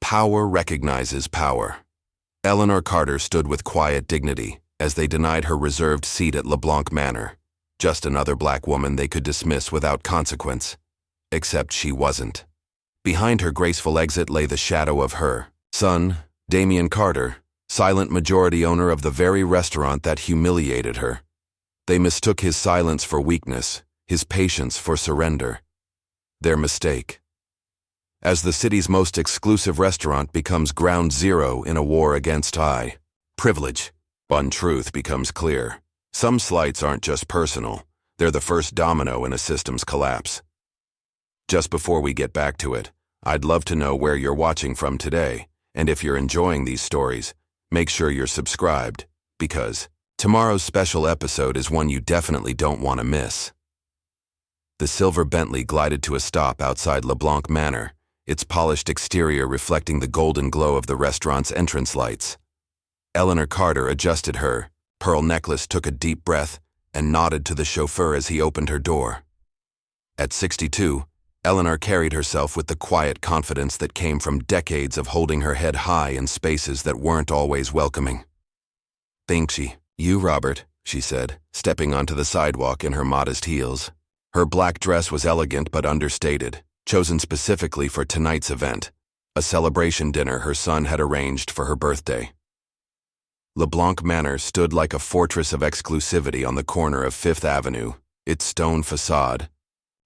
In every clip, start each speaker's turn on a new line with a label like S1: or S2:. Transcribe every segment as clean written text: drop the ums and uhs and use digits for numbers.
S1: Power recognizes power. Eleanor Carter stood with quiet dignity as they denied her reserved seat at Blanc Manor. Just another black woman they could dismiss without consequence. Except she wasn't. Behind her graceful exit lay the shadow of her son, Damien Carter, silent majority owner of the very restaurant that humiliated her. They mistook his silence for weakness, his patience for surrender. Their mistake. As the city's most exclusive restaurant becomes ground zero in a war against high privilege, untruth becomes clear. Some slights aren't just personal, they're the first domino in a system's collapse. Just before we get back to it, I'd love to know where you're watching from today, and if you're enjoying these stories, make sure you're subscribed, because tomorrow's special episode is one you definitely don't want to miss. The silver Bentley glided to a stop outside Blanc Manor, its polished exterior reflecting the golden glow of the restaurant's entrance lights. Eleanor Carter adjusted her pearl necklace, took a deep breath, and nodded to the chauffeur as he opened her door. At 62, Eleanor carried herself with the quiet confidence that came from decades of holding her head high in spaces that weren't always welcoming. "Thank you, Robert," she said, stepping onto the sidewalk in her modest heels. Her black dress was elegant but understated, chosen specifically for tonight's event, a celebration dinner her son had arranged for her birthday. Blanc Manor stood like a fortress of exclusivity on the corner of Fifth Avenue, its stone facade,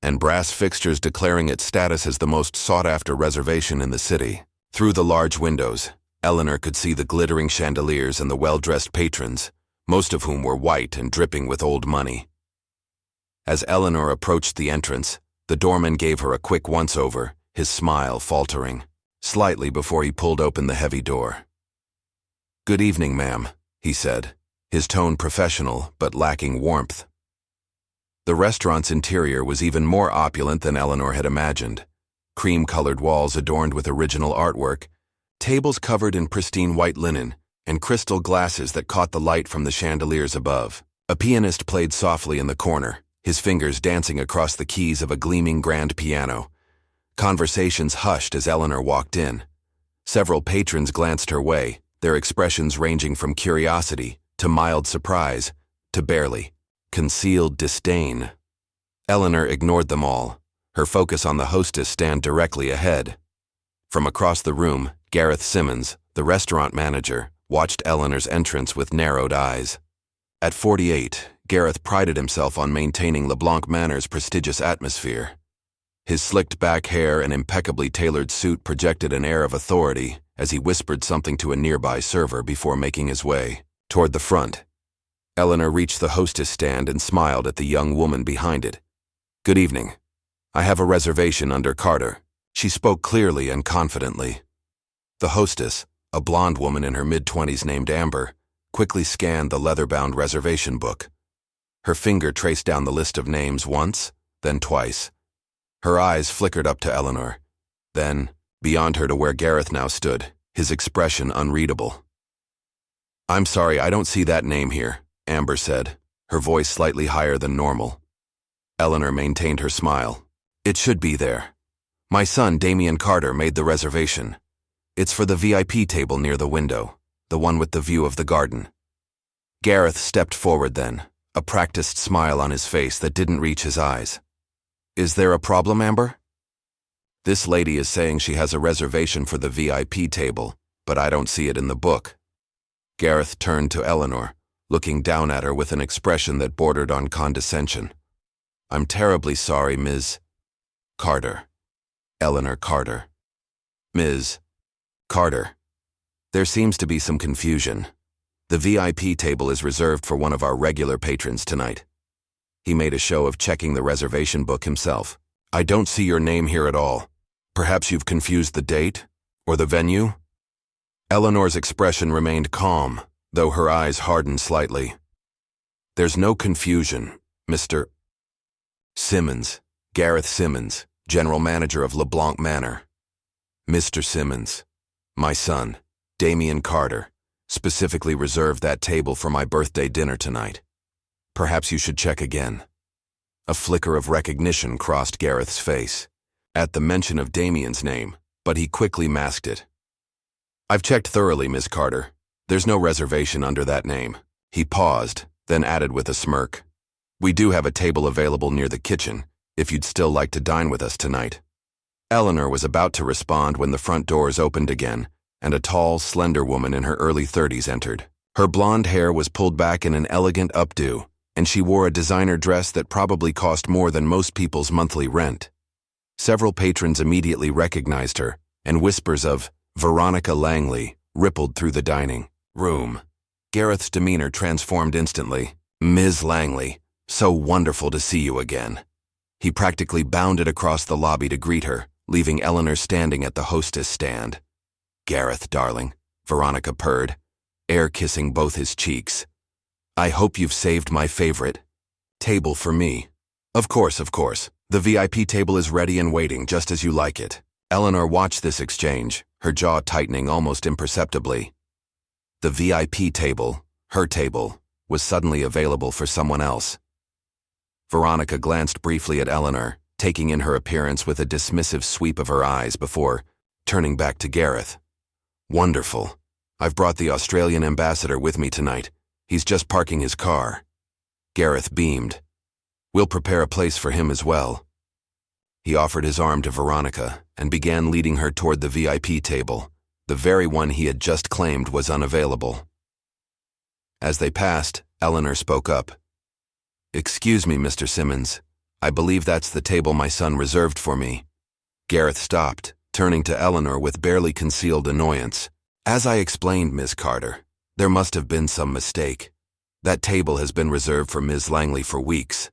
S1: and brass fixtures declaring its status as the most sought-after reservation in the city. Through the large windows, Eleanor could see the glittering chandeliers and the well-dressed patrons, most of whom were white and dripping with old money. As Eleanor approached the entrance, the doorman gave her a quick once-over, his smile faltering, slightly before he pulled open the heavy door. "Good evening, ma'am," he said, his tone professional but lacking warmth. The restaurant's interior was even more opulent than Eleanor had imagined. Cream-colored walls adorned with original artwork, tables covered in pristine white linen, and crystal glasses that caught the light from the chandeliers above. A pianist played softly in the corner, his fingers dancing across the keys of a gleaming grand piano. Conversations hushed as Eleanor walked in. Several patrons glanced her way, their expressions ranging from curiosity to mild surprise to barely concealed disdain. Eleanor ignored them all, her focus on the hostess stand directly ahead. From across the room, Gareth Simmons, the restaurant manager, watched Eleanor's entrance with narrowed eyes. At 48, Gareth prided himself on maintaining Blanc Manor's prestigious atmosphere. His slicked back hair and impeccably tailored suit projected an air of authority as he whispered something to a nearby server before making his way toward the front. Eleanor reached the hostess stand and smiled at the young woman behind it. "Good evening. I have a reservation under Carter." She spoke clearly and confidently. The hostess, a blonde woman in her mid-20s named Amber, quickly scanned the leather-bound reservation book. Her finger traced down the list of names once, then twice. Her eyes flickered up to Eleanor, then beyond her to where Gareth now stood, his expression unreadable. "I'm sorry, I don't see that name here," Amber said, her voice slightly higher than normal. Eleanor maintained her smile. "It should be there. My son, Damien Carter, made the reservation. It's for the VIP table near the window, the one with the view of the garden." Gareth stepped forward then, a practiced smile on his face that didn't reach his eyes. "Is there a problem, Amber?" "This lady is saying she has a reservation for the VIP table, but I don't see it in the book." Gareth turned to Eleanor, looking down at her with an expression that bordered on condescension. "I'm terribly sorry, Ms. Carter." Eleanor Carter. "Ms. Carter. There seems to be some confusion. The VIP table is reserved for one of our regular patrons tonight." He made a show of checking the reservation book himself. "I don't see your name here at all. Perhaps you've confused the date? Or the venue?" Eleanor's expression remained calm, though her eyes hardened slightly. "There's no confusion, Mr. Simmons, Gareth Simmons, general manager of Blanc Manor. Mr. Simmons, my son, Damien Carter, specifically reserved that table for my birthday dinner tonight. Perhaps you should check again." A flicker of recognition crossed Gareth's face at the mention of Damien's name, but he quickly masked it. I've checked thoroughly, Miss Carter. There's no reservation under that name. He paused, then added with a smirk. We do have a table available near the kitchen, if you'd still like to dine with us tonight. Eleanor was about to respond when the front doors opened again, and a tall, slender woman in her early 30s entered. Her blonde hair was pulled back in an elegant updo, and she wore a designer dress that probably cost more than most people's monthly rent. Several patrons immediately recognized her, and whispers of Veronica Langley rippled through the dining room. Gareth's demeanor transformed instantly. Ms. Langley, so wonderful to see you again. He practically bounded across the lobby to greet her, leaving Eleanor standing at the hostess stand. Gareth, darling, Veronica purred, air-kissing both his cheeks. I hope you've saved my favorite table for me. Of course. The VIP table is ready and waiting just as you like it. Eleanor watched this exchange, her jaw tightening almost imperceptibly. The VIP table, her table, was suddenly available for someone else. Veronica glanced briefly at Eleanor, taking in her appearance with a dismissive sweep of her eyes before turning back to Gareth. Wonderful. I've brought the Australian ambassador with me tonight. He's just parking his car. Gareth beamed. We'll prepare a place for him as well. He offered his arm to Veronica and began leading her toward the VIP table, the very one he had just claimed was unavailable. As they passed, Eleanor spoke up. Excuse me, Mr. Simmons. I believe that's the table my son reserved for me. Gareth stopped, turning to Eleanor with barely concealed annoyance. As I explained, Miss Carter, there must have been some mistake. That table has been reserved for Ms. Langley for weeks.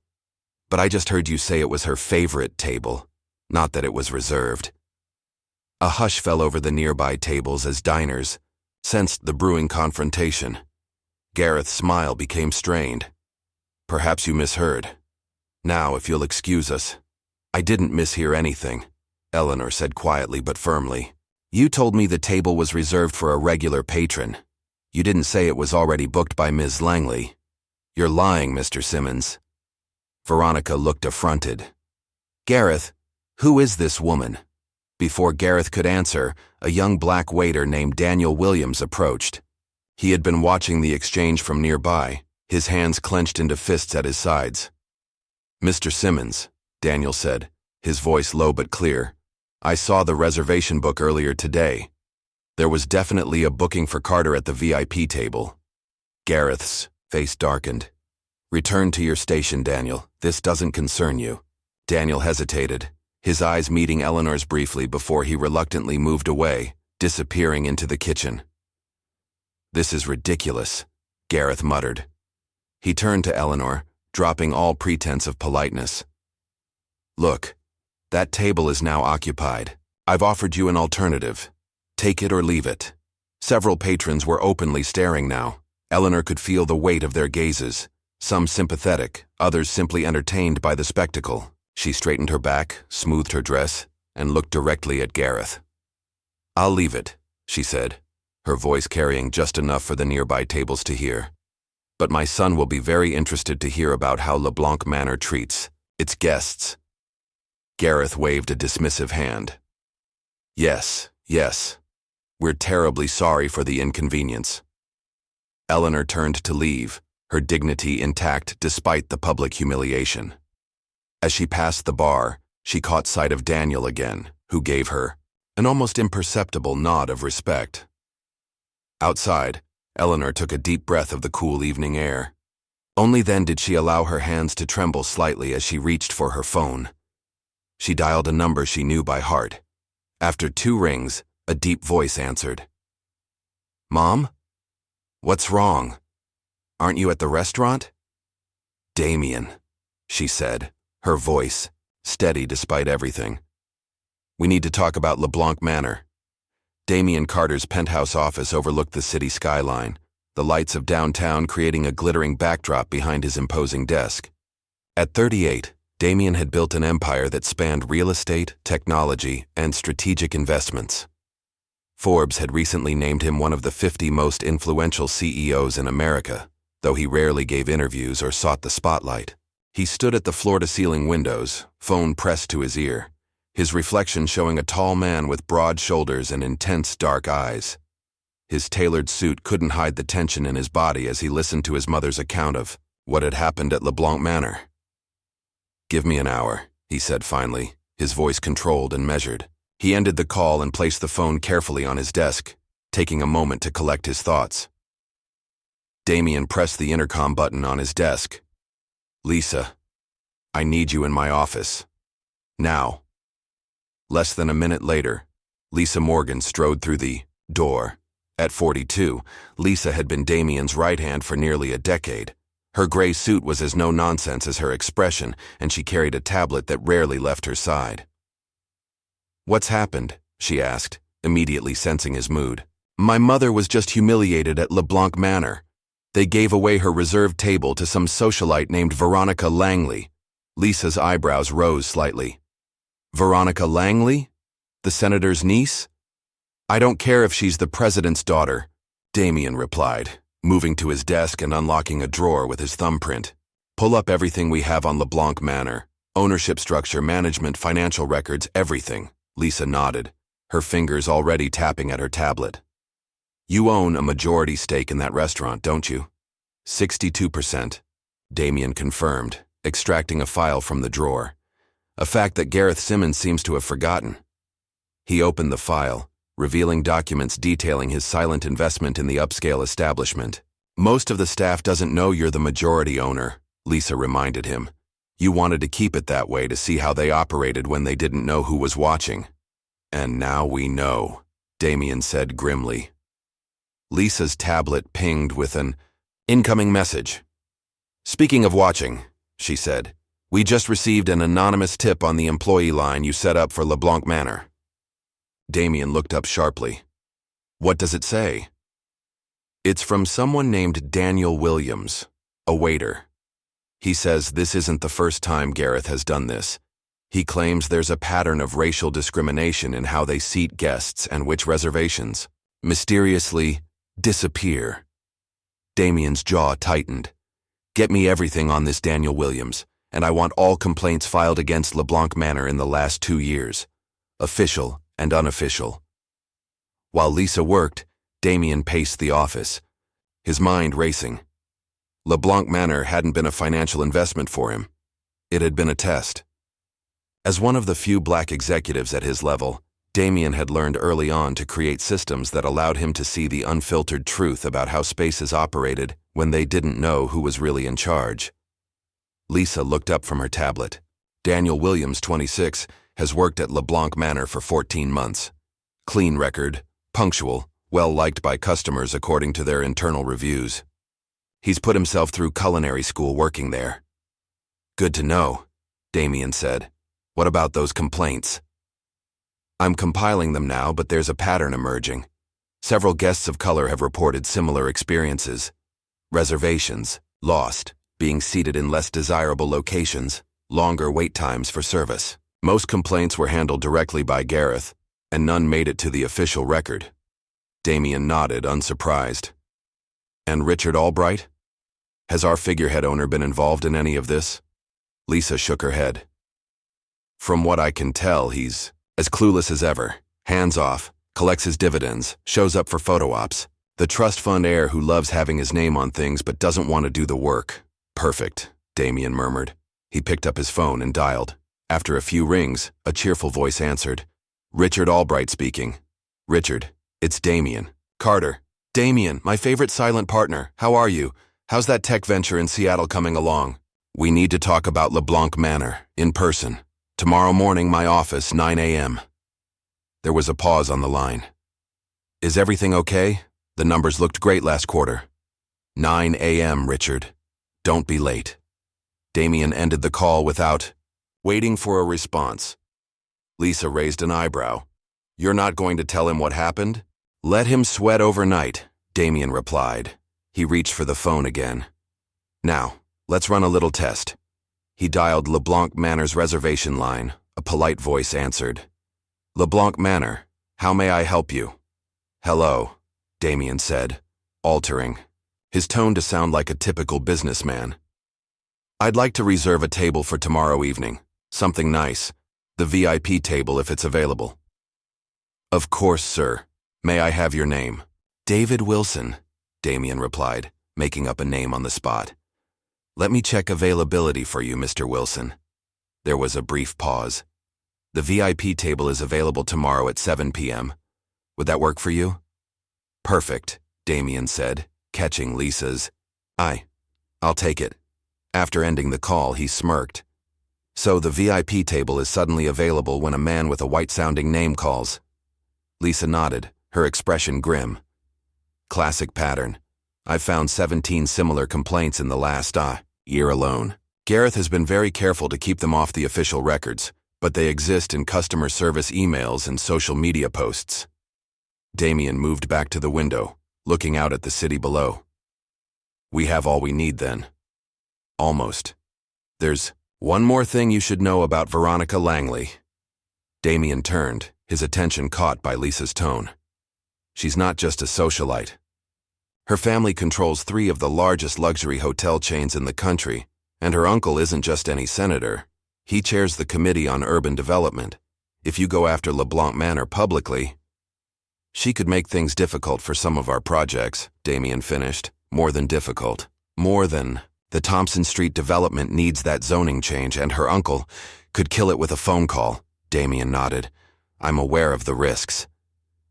S1: But I just heard you say it was her favorite table, not that it was reserved. A hush fell over the nearby tables as diners sensed the brewing confrontation. Gareth's smile became strained. Perhaps you misheard. Now, if you'll excuse us. I didn't mishear anything, Eleanor said quietly but firmly. You told me the table was reserved for a regular patron. You didn't say it was already booked by Ms. Langley. You're lying, Mr. Simmons. Veronica looked affronted. Gareth, who is this woman? Before Gareth could answer, a young black waiter named Daniel Williams approached. He had been watching the exchange from nearby, his hands clenched into fists at his sides. Mr. Simmons, Daniel said, his voice low but clear. I saw the reservation book earlier today. There was definitely a booking for Carter at the VIP table. Gareth's face darkened. Return to your station, Daniel. This doesn't concern you. Daniel hesitated, his eyes meeting Eleanor's briefly before he reluctantly moved away, disappearing into the kitchen. This is ridiculous, Gareth muttered. He turned to Eleanor, dropping all pretense of politeness. Look, that table is now occupied. I've offered you an alternative. Take it or leave it. Several patrons were openly staring now. Eleanor could feel the weight of their gazes, some sympathetic, others simply entertained by the spectacle. She straightened her back, smoothed her dress, and looked directly at Gareth. I'll leave it, she said, her voice carrying just enough for the nearby tables to hear. But my son will be very interested to hear about how Blanc Manor treats its guests. Gareth waved a dismissive hand. Yes. We're terribly sorry for the inconvenience. Eleanor turned to leave, her dignity intact despite the public humiliation. As she passed the bar, she caught sight of Daniel again, who gave her an almost imperceptible nod of respect. Outside, Eleanor took a deep breath of the cool evening air. Only then did she allow her hands to tremble slightly as she reached for her phone. She dialed a number she knew by heart. After 2 rings, a deep voice answered. Mom? What's wrong? Aren't you at the restaurant? Damien, she said, her voice steady despite everything. We need to talk about Blanc Manor. Damien Carter's penthouse office overlooked the city skyline, the lights of downtown creating a glittering backdrop behind his imposing desk. At 38, Damien had built an empire that spanned real estate, technology, and strategic investments. Forbes had recently named him one of the 50 most influential CEOs in America, though he rarely gave interviews or sought the spotlight. He stood at the floor-to-ceiling windows, phone pressed to his ear, his reflection showing a tall man with broad shoulders and intense dark eyes. His tailored suit couldn't hide the tension in his body as he listened to his mother's account of what had happened at Blanc Manor. "Give me an hour," he said finally, his voice controlled and measured. He ended the call and placed the phone carefully on his desk, taking a moment to collect his thoughts. Damien pressed the intercom button on his desk. "Lisa, I need you in my office. Now." Less than a minute later, Lisa Morgan strode through the door. At 42, Lisa had been Damien's right hand for nearly a decade. Her gray suit was as no-nonsense as her expression, and she carried a tablet that rarely left her side. "What's happened?" she asked, immediately sensing his mood. "My mother was just humiliated at Blanc Manor. They gave away her reserved table to some socialite named Veronica Langley." Lisa's eyebrows rose slightly. "Veronica Langley? The senator's niece?" "I don't care if she's the president's daughter," Damien replied, moving to his desk and unlocking a drawer with his thumbprint. "Pull up everything we have on Blanc Manor. Ownership structure, management, financial records, everything." Lisa nodded, her fingers already tapping at her tablet. "You own a majority stake in that restaurant, don't you?" 62%, Damien confirmed, extracting a file from the drawer, a fact that Gareth Simmons seems to have forgotten. He opened the file, revealing documents detailing his silent investment in the upscale establishment. "Most of the staff doesn't know you're the majority owner," Lisa reminded him. "You wanted to keep it that way to see how they operated when they didn't know who was watching." "And now we know," Damien said grimly. Lisa's tablet pinged with an incoming message. "Speaking of watching," she said, "we just received an anonymous tip on the employee line you set up for Blanc Manor." Damien looked up sharply. "What does it say?" "It's from someone named Daniel Williams, a waiter. He says this isn't the first time Gareth has done this. He claims there's a pattern of racial discrimination in how they seat guests and which reservations mysteriously disappear." Damien's jaw tightened. "Get me everything on this Daniel Williams, and I want all complaints filed against Blanc Manor in the last 2 years. Official and unofficial." While Lisa worked, Damien paced the office, his mind racing. Blanc Manor hadn't been a financial investment for him. It had been a test. As one of the few black executives at his level, Damien had learned early on to create systems that allowed him to see the unfiltered truth about how spaces operated when they didn't know who was really in charge. Lisa looked up from her tablet. "Daniel Williams, 26, has worked at Blanc Manor for 14 months. Clean record, punctual, well-liked by customers according to their internal reviews. He's put himself through culinary school working there." "Good to know," Damien said. "What about those complaints?" "I'm compiling them now, but there's a pattern emerging. Several guests of color have reported similar experiences. Reservations, lost, being seated in less desirable locations, longer wait times for service. Most complaints were handled directly by Gareth, and none made it to the official record." Damien nodded, unsurprised. "And Richard Albright? Has our figurehead owner been involved in any of this?" Lisa shook her head. "From what I can tell, he's as clueless as ever. Hands off, collects his dividends, shows up for photo ops. The trust fund heir who loves having his name on things but doesn't want to do the work." "Perfect," Damien murmured. He picked up his phone and dialed. After a few rings, a cheerful voice answered. "Richard Albright speaking." "Richard, it's Damien Carter." "Damien, my favorite silent partner. How are you? How's that tech venture in Seattle coming along?" "We need to talk about Blanc Manor, in person. Tomorrow morning, my office, 9 a.m. There was a pause on the line. "Is everything okay? The numbers looked great last quarter." 9 a.m., Richard. Don't be late." Damien ended the call without waiting for a response. Lisa raised an eyebrow. "You're not going to tell him what happened?" "Let him sweat overnight," Damien replied. He reached for the phone again. "Now, let's run a little test." He dialed Blanc Manor's reservation line. A polite voice answered. "Blanc Manor, how may I help you?" "Hello," Damien said, altering, his tone to sound like a typical businessman. "I'd like to reserve a table for tomorrow evening. Something nice. The VIP table if it's available." "Of course, sir. May I have your name?" David Wilson, Damien replied, making up a name on the spot. Let me check availability for you, Mr. Wilson. There was a brief pause. The VIP table is available tomorrow at 7 p.m. Would that work for you? Perfect, Damien said, catching Lisa's, I'll take it. After ending the call, he smirked. So the VIP table is suddenly available when a man with a white-sounding name calls. Lisa nodded, her expression grim. Classic pattern. I've found 17 similar complaints in the last, year alone. Gareth has been very careful to keep them off the official records, but they exist in customer service emails and social media posts. Damien moved back to the window, looking out at the city below. We have all we need then. Almost. There's one more thing you should know about Veronica Langley. Damien turned, his attention caught by Lisa's tone. She's not just a socialite. Her family controls 3 of the largest luxury hotel chains in the country, and her uncle isn't just any senator. He chairs the Committee on Urban Development. If you go after Blanc Manor publicly, she could make things difficult for some of our projects, Damien finished. More than difficult. More than. The Thompson Street development needs that zoning change, and her uncle could kill it with a phone call. Damien nodded. I'm aware of the risks.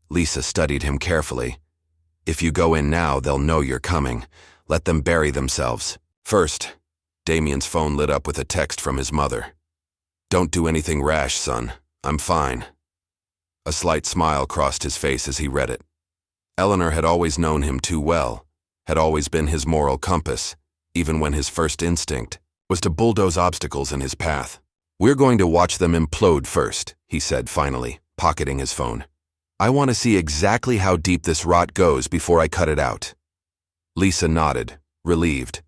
S1: Lisa studied him carefully. If you go in now, they'll know you're coming. Let them bury themselves. First, Damien's phone lit up with a text from his mother. Don't do anything rash, son. I'm fine. A slight smile crossed his face as he read it. Eleanor had always known him too well, had always been his moral compass, even when his first instinct was to bulldoze obstacles in his path. We're going to watch them implode first, he said finally, pocketing his phone. I want to see exactly how deep this rot goes before I cut it out. Lisa nodded, relieved.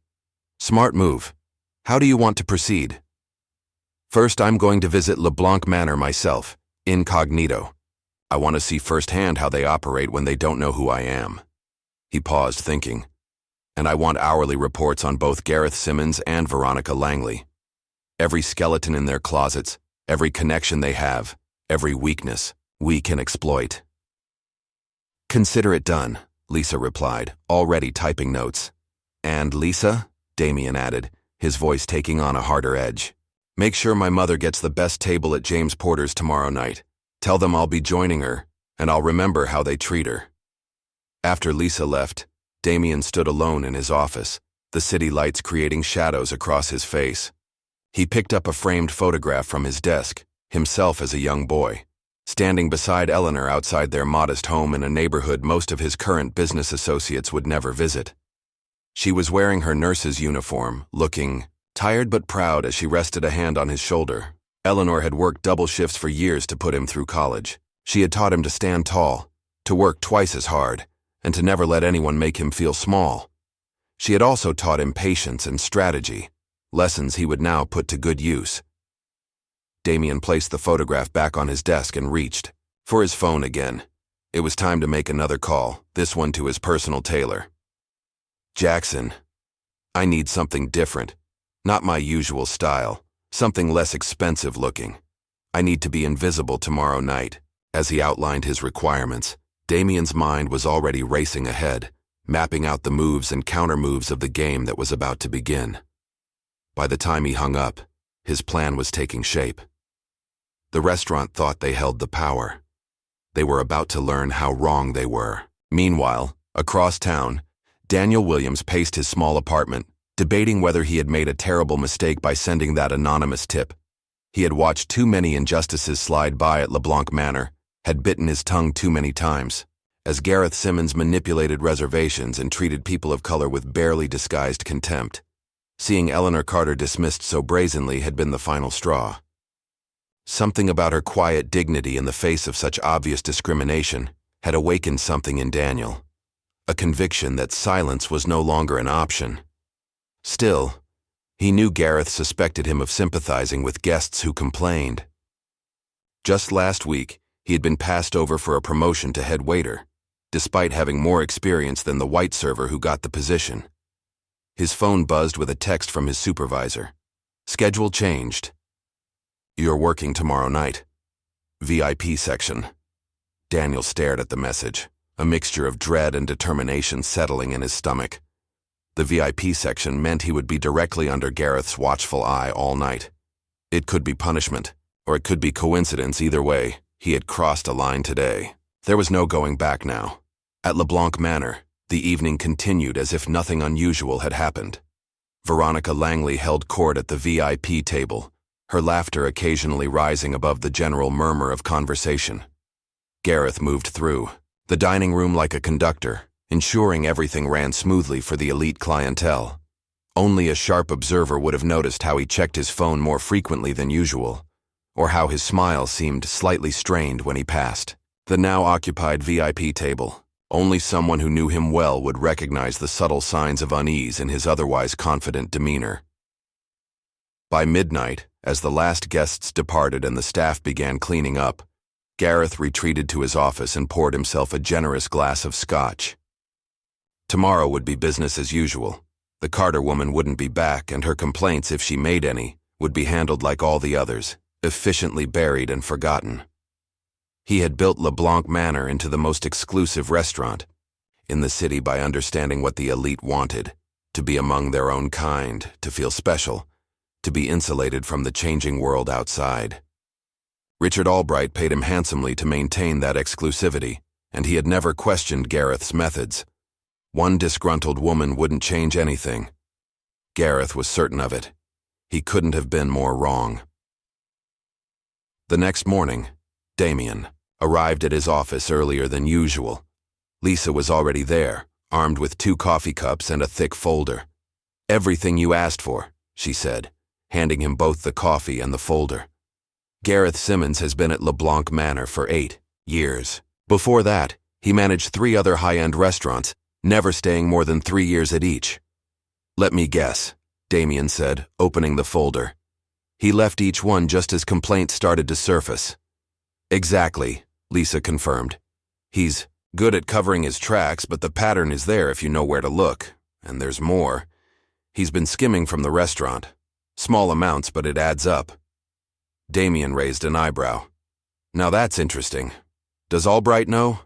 S1: Smart move. How do you want to proceed? First, I'm going to visit Blanc Manor myself, incognito. I want to see firsthand how they operate when they don't know who I am. He paused, thinking. And I want hourly reports on both Gareth Simmons and Veronica Langley. Every skeleton in their closets, every connection they have, every weakness we can exploit. Consider it done, Lisa replied, already typing notes. And Lisa, Damien added, his voice taking on a harder edge. Make sure my mother gets the best table at James Porter's tomorrow night. Tell them I'll be joining her, and I'll remember how they treat her. After Lisa left, Damien stood alone in his office, the city lights creating shadows across his face. He picked up a framed photograph from his desk, himself as a young boy, standing beside Eleanor outside their modest home in a neighborhood most of his current business associates would never visit. She was wearing her nurse's uniform, looking tired but proud as she rested a hand on his shoulder. Eleanor had worked double shifts for years to put him through college. She had taught him to stand tall, to work twice as hard, and to never let anyone make him feel small. She had also taught him patience and strategy, lessons he would now put to good use. Damien placed the photograph back on his desk and reached for his phone again. It was time to make another call, this one to his personal tailor. Jackson, I need something different, not my usual style, something less expensive looking. I need to be invisible tomorrow night. As he outlined his requirements, Damien's mind was already racing ahead, mapping out the moves and counter-moves of the game that was about to begin. By the time he hung up, his plan was taking shape. The restaurant thought they held the power. They were about to learn how wrong they were. Meanwhile, across town, Daniel Williams paced his small apartment, debating whether he had made a terrible mistake by sending that anonymous tip. He had watched too many injustices slide by at Blanc Manor, had bitten his tongue too many times, as Gareth Simmons manipulated reservations and treated people of color with barely disguised contempt. Seeing Eleanor Carter dismissed so brazenly had been the final straw. Something about her quiet dignity in the face of such obvious discrimination had awakened something in Daniel, a conviction that silence was no longer an option. Still, he knew Gareth suspected him of sympathizing with guests who complained. Just last week, he had been passed over for a promotion to head waiter, despite having more experience than the white server who got the position. His phone buzzed with a text from his supervisor. Schedule changed. You're working tomorrow night. VIP section. Daniel stared at the message, a mixture of dread and determination settling in his stomach. The VIP section meant he would be directly under Gareth's watchful eye all night. It could be punishment, or it could be coincidence. Either way, he had crossed a line today. There was no going back now. At Blanc Manor, the evening continued as if nothing unusual had happened. Veronica Langley held court at the VIP table, her laughter occasionally rising above the general murmur of conversation. Gareth moved through the dining room like a conductor, ensuring everything ran smoothly for the elite clientele. Only a sharp observer would have noticed how he checked his phone more frequently than usual, or how his smile seemed slightly strained when he passed the now occupied VIP table. Only someone who knew him well would recognize the subtle signs of unease in his otherwise confident demeanor. By midnight, as the last guests departed and the staff began cleaning up, Gareth retreated to his office and poured himself a generous glass of scotch. Tomorrow would be business as usual. The Carter woman wouldn't be back, and her complaints, if she made any, would be handled like all the others, efficiently buried and forgotten. He had built Blanc Manor into the most exclusive restaurant in the city by understanding what the elite wanted: to be among their own kind, to feel special, to be insulated from the changing world outside. Richard Albright paid him handsomely to maintain that exclusivity, and he had never questioned Gareth's methods. One disgruntled woman wouldn't change anything. Gareth was certain of it. He couldn't have been more wrong. The next morning, Damien arrived at his office earlier than usual. Lisa was already there, armed with 2 coffee cups and a thick folder. "Everything you asked for," she said, handing him both the coffee and the folder. Gareth Simmons has been at Blanc Manor for 8 years. Before that, he managed 3 other high-end restaurants, never staying more than 3 years at each. "Let me guess," Damien said, opening the folder. "He left each one just as complaints started to surface." "Exactly," Lisa confirmed. "He's good at covering his tracks, but the pattern is there if you know where to look. And there's more. He's been skimming from the restaurant. Small amounts, but it adds up." Damien raised an eyebrow. "Now that's interesting. Does Albright know?"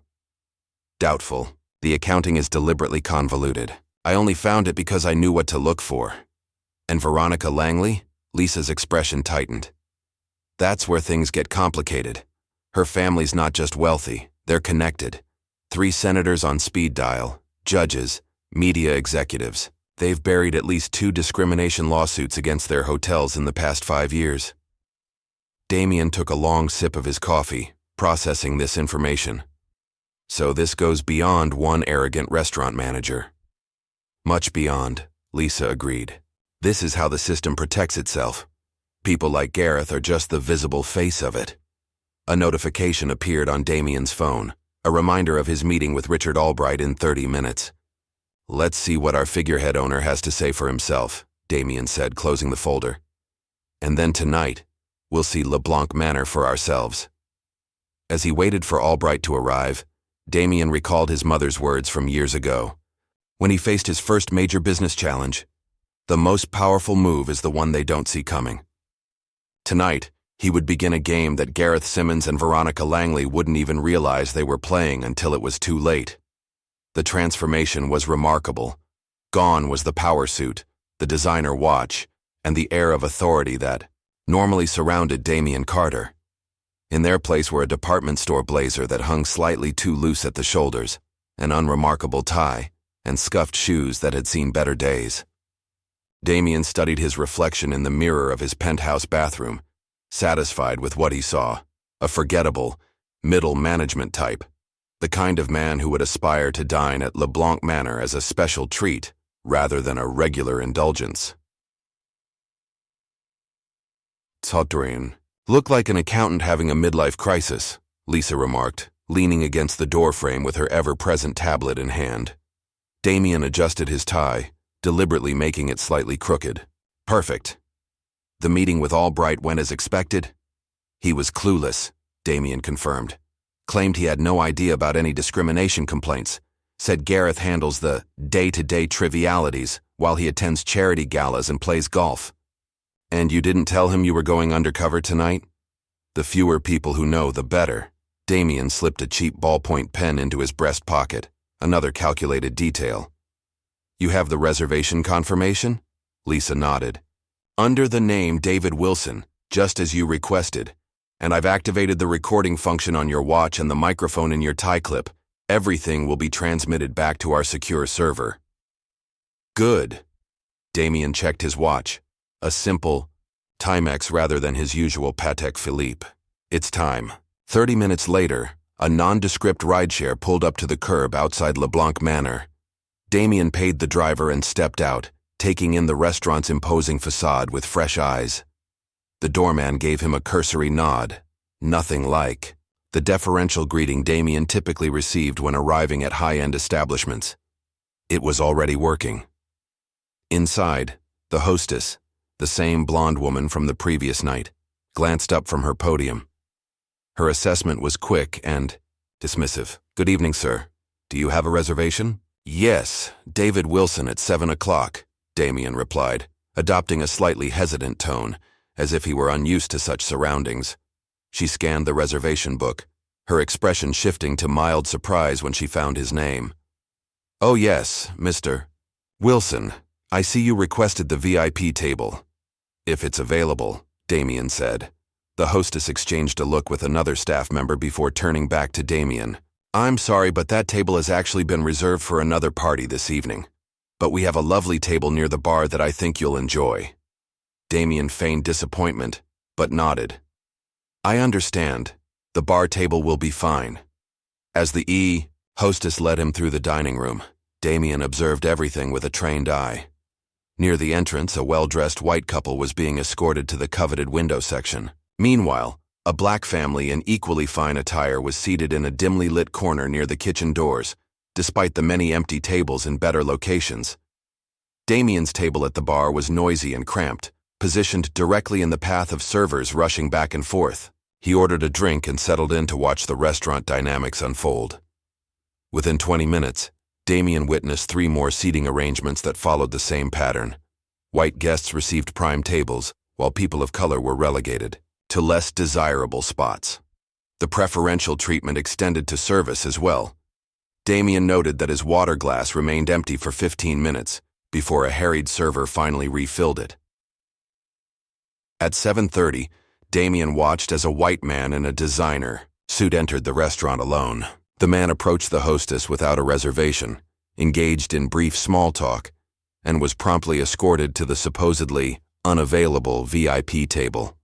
S1: "Doubtful. The accounting is deliberately convoluted. I only found it because I knew what to look for." "And Veronica Langley?" Lisa's expression tightened. "That's where things get complicated. Her family's not just wealthy, they're connected. 3 senators on speed dial, judges, media executives. They've buried at least 2 discrimination lawsuits against their hotels in the past 5 years. Damien took a long sip of his coffee, processing this information. "So this goes beyond one arrogant restaurant manager." "Much beyond," Lisa agreed. "This is how the system protects itself. People like Gareth are just the visible face of it." A notification appeared on Damien's phone, a reminder of his meeting with Richard Albright in 30 minutes. "Let's see what our figurehead owner has to say for himself," Damien said, closing the folder. "And then tonight, we'll see Blanc Manor for ourselves." As he waited for Albright to arrive, Damien recalled his mother's words from years ago. When he faced his first major business challenge, "The most powerful move is the one they don't see coming." Tonight, he would begin a game that Gareth Simmons and Veronica Langley wouldn't even realize they were playing until it was too late. The transformation was remarkable. Gone was the power suit, the designer watch, and the air of authority that normally surrounded Damien Carter. In their place were a department store blazer that hung slightly too loose at the shoulders, an unremarkable tie, and scuffed shoes that had seen better days. Damien studied his reflection in the mirror of his penthouse bathroom, satisfied with what he saw: a forgettable, middle management type, the kind of man who would aspire to dine at Blanc Manor as a special treat rather than a regular indulgence. "Todrin. Look like an accountant having a midlife crisis," Lisa remarked, leaning against the doorframe with her ever-present tablet in hand. Damien adjusted his tie, deliberately making it slightly crooked. "Perfect." "The meeting with Albright went as expected?" "He was clueless," Damien confirmed. "Claimed he had no idea about any discrimination complaints. Said Gareth handles the day-to-day trivialities while he attends charity galas and plays golf." "And you didn't tell him you were going undercover tonight?" "The fewer people who know, the better," Damien slipped a cheap ballpoint pen into his breast pocket, another calculated detail. "You have the reservation confirmation?" Lisa nodded. "Under the name David Wilson, just as you requested. And I've activated the recording function on your watch and the microphone in your tie clip. Everything will be transmitted back to our secure server." "Good." Damien checked his watch. A simple Timex rather than his usual Patek Philippe. "It's time." 30 minutes later, a nondescript rideshare pulled up to the curb outside Blanc Manor. Damien paid the driver and stepped out, taking in the restaurant's imposing facade with fresh eyes. The doorman gave him a cursory nod. Nothing like the deferential greeting Damien typically received when arriving at high-end establishments. It was already working. Inside, the hostess, the same blonde woman from the previous night, glanced up from her podium. Her assessment was quick and dismissive. "Good evening, sir. Do you have a reservation?" "Yes, David Wilson at 7 o'clock, Damien replied, adopting a slightly hesitant tone, as if he were unused to such surroundings. She scanned the reservation book, her expression shifting to mild surprise when she found his name. "Oh yes, Mr. Wilson. I see you requested the VIP table." "If it's available," Damien said. The hostess exchanged a look with another staff member before turning back to Damien. "I'm sorry, but that table has actually been reserved for another party this evening. But we have a lovely table near the bar that I think you'll enjoy." Damien feigned disappointment, but nodded. "I understand. The bar table will be fine." As the hostess led him through the dining room, Damien observed everything with a trained eye. Near the entrance, a well-dressed white couple was being escorted to the coveted window section. Meanwhile, a black family in equally fine attire was seated in a dimly lit corner near the kitchen doors, despite the many empty tables in better locations. Damien's table at the bar was noisy and cramped, positioned directly in the path of servers rushing back and forth. He ordered a drink and settled in to watch the restaurant dynamics unfold. Within 20 minutes, Damien witnessed 3 more seating arrangements that followed the same pattern. White guests received prime tables, while people of color were relegated to less desirable spots. The preferential treatment extended to service as well. Damien noted that his water glass remained empty for 15 minutes before a harried server finally refilled it. At 7:30, Damien watched as a white man in a designer suit entered the restaurant alone. The man approached the hostess without a reservation, engaged in brief small talk, and was promptly escorted to the supposedly unavailable VIP table.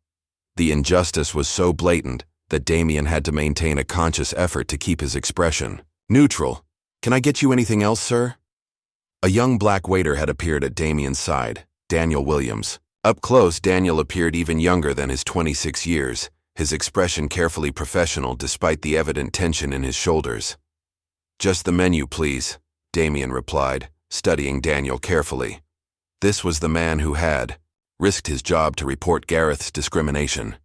S1: The injustice was so blatant that Damien had to maintain a conscious effort to keep his expression neutral. "Can I get you anything else, sir?" A young black waiter had appeared at Damien's side, Daniel Williams. Up close, Daniel appeared even younger than his 26 years, his expression carefully professional despite the evident tension in his shoulders. "Just the menu, please," Damien replied, studying Daniel carefully. This was the man who had risked his job to report Gareth's discrimination.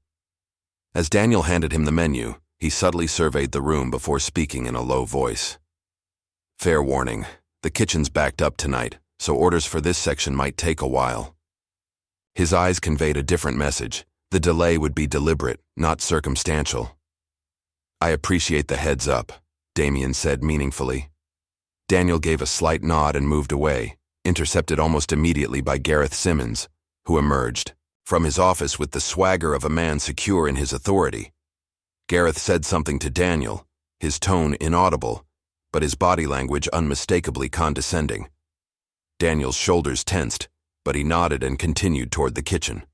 S1: As Daniel handed him the menu, he subtly surveyed the room before speaking in a low voice. "Fair warning, the kitchen's backed up tonight, so orders for this section might take a while." His eyes conveyed a different message. The delay would be deliberate, not circumstantial. "I appreciate the heads up," Damien said meaningfully. Daniel gave a slight nod and moved away, intercepted almost immediately by Gareth Simmons, who emerged from his office with the swagger of a man secure in his authority. Gareth said something to Daniel, his tone inaudible, but his body language unmistakably condescending. Daniel's shoulders tensed, but he nodded and continued toward the kitchen.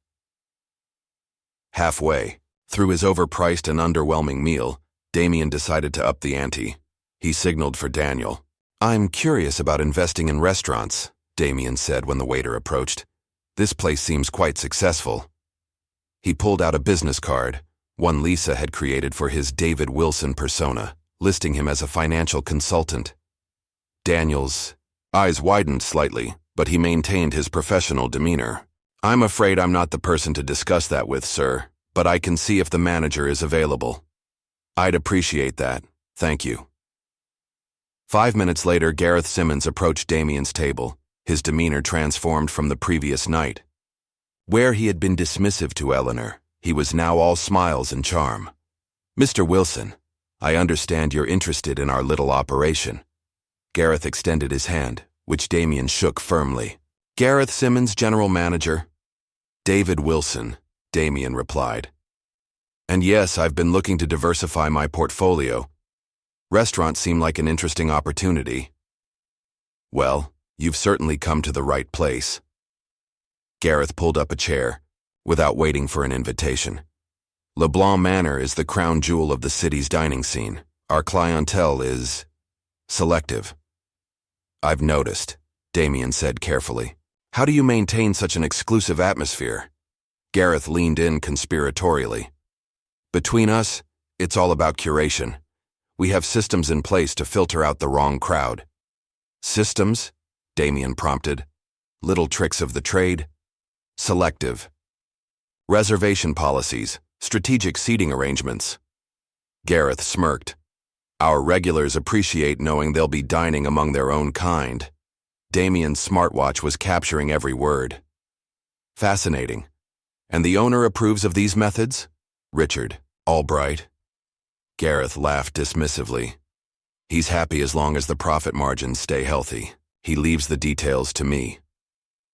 S1: Halfway through his overpriced and underwhelming meal, Damien decided to up the ante. He signaled for Daniel. "I'm curious about investing in restaurants," Damien said when the waiter approached. "This place seems quite successful." He pulled out a business card, one Lisa had created for his David Wilson persona, listing him as a financial consultant. Daniel's eyes widened slightly, but he maintained his professional demeanor. "I'm afraid I'm not the person to discuss that with, sir, but I can see if the manager is available." "I'd appreciate that. Thank you." 5 minutes later, Gareth Simmons approached Damien's table, his demeanor transformed from the previous night. Where he had been dismissive to Eleanor, he was now all smiles and charm. "Mr. Wilson, I understand you're interested in our little operation. Gareth extended his hand, which Damien shook firmly. Gareth Simmons, General Manager. David Wilson, Damien replied. And yes, I've been looking to diversify my portfolio. Restaurants seem like an interesting opportunity. Well, you've certainly come to the right place. Gareth pulled up a chair, without waiting for an invitation. Blanc Manor is the crown jewel of the city's dining scene. Our clientele is selective. I've noticed, Damien said carefully. How do you maintain such an exclusive atmosphere? Gareth leaned in conspiratorially. Between us, it's all about curation. We have systems in place to filter out the wrong crowd. Systems? Damien prompted. Little tricks of the trade? Selective. Reservation policies, strategic seating arrangements. Gareth smirked. Our regulars appreciate knowing they'll be dining among their own kind. Damien's smartwatch was capturing every word. Fascinating. And the owner approves of these methods? Richard Albright. Gareth laughed dismissively. He's happy as long as the profit margins stay healthy. He leaves the details to me.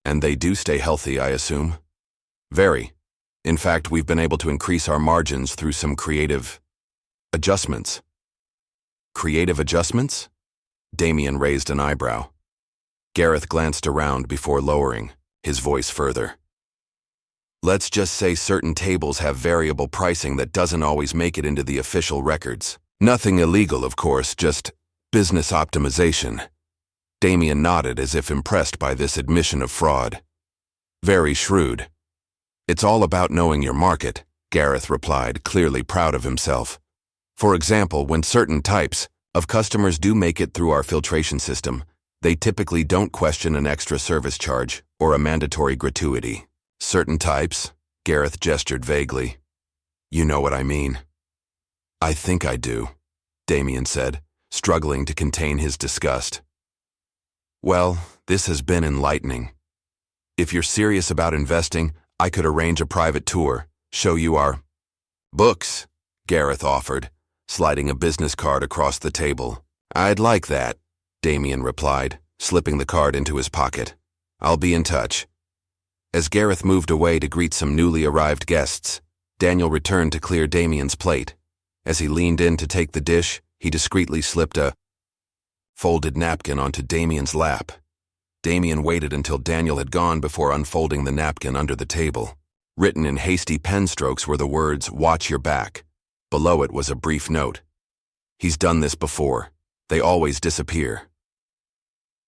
S1: And they do stay healthy, I assume? Very. In fact, we've been able to increase our margins through some creative adjustments. Creative adjustments? Damien raised an eyebrow. Gareth glanced around before lowering his voice further. Let's just say certain tables have variable pricing that doesn't always make it into the official records. Nothing illegal, of course, just business optimization. Damien nodded as if impressed by this admission of fraud. Very shrewd. It's all about knowing your market, Gareth replied, clearly proud of himself. For example, when certain types of customers do make it through our filtration system, they typically don't question an extra service charge or a mandatory gratuity. Certain types? Gareth gestured vaguely. You know what I mean. I think I do, Damien said, struggling to contain his disgust. Well, this has been enlightening. If you're serious about investing, I could arrange a private tour, show you our books, Gareth offered, sliding a business card across the table. I'd like that, Damien replied, slipping the card into his pocket. I'll be in touch. As Gareth moved away to greet some newly arrived guests, Daniel returned to clear Damien's plate. As he leaned in to take the dish, he discreetly slipped a folded napkin onto Damien's lap. Damien waited until Daniel had gone before unfolding the napkin under the table. Written in hasty pen strokes were the words, "Watch your back." Below it was a brief note. He's done this before. They always disappear.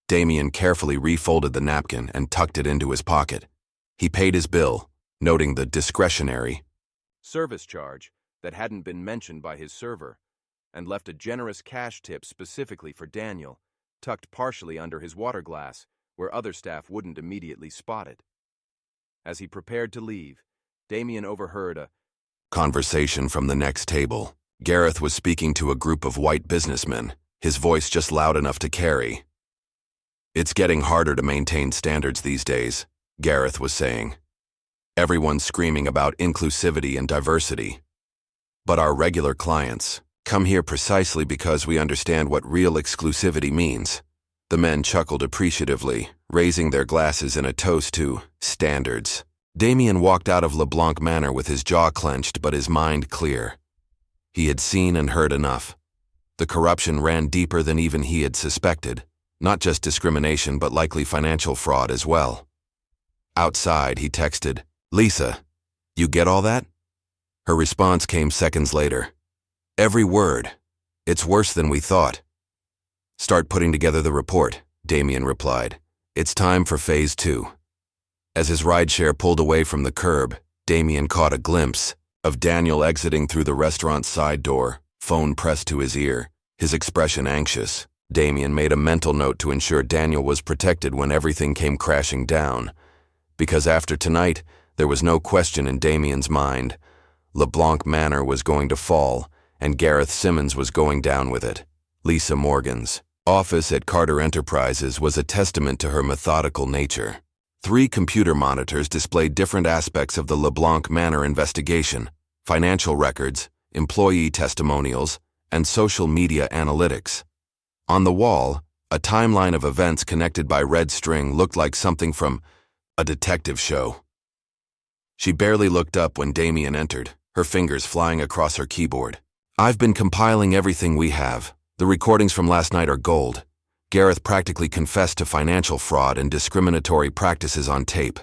S1: Damien carefully refolded the napkin and tucked it into his pocket. He paid his bill, noting the discretionary service charge that hadn't been mentioned by his server, and left a generous cash tip specifically for Daniel, tucked partially under his water glass, where other staff wouldn't immediately spot it. As he prepared to leave, Damien overheard a conversation from the next table. Gareth was speaking to a group of white businessmen, his voice just loud enough to carry. It's getting harder to maintain standards these days, Gareth was saying. Everyone's screaming about inclusivity and diversity. But our regular clients come here precisely because we understand what real exclusivity means. The men chuckled appreciatively, raising their glasses in a toast to standards. Damien walked out of Blanc Manor with his jaw clenched but his mind clear. He had seen and heard enough. The corruption ran deeper than even he had suspected. Not just discrimination, but likely financial fraud as well. Outside, he texted, "Lisa, you get all that?" Her response came seconds later. "Every word. It's worse than we thought." "Start putting together the report," Damien replied. "It's time for phase 2. As his rideshare pulled away from the curb, Damien caught a glimpse of Daniel exiting through the restaurant's side door, phone pressed to his ear, his expression anxious. Damien made a mental note to ensure Daniel was protected when everything came crashing down. Because after tonight, there was no question in Damien's mind. Blanc Manor was going to fall, and Gareth Simmons was going down with it. Lisa Morgan's office at Carter Enterprises was a testament to her methodical nature. 3 computer monitors displayed different aspects of the Blanc Manor investigation: financial records, employee testimonials, and social media analytics. On the wall, a timeline of events connected by red string looked like something from a detective show. She barely looked up when Damien entered, her fingers flying across her keyboard. "I've been compiling everything we have. The recordings from last night are gold. Gareth practically confessed to financial fraud and discriminatory practices on tape."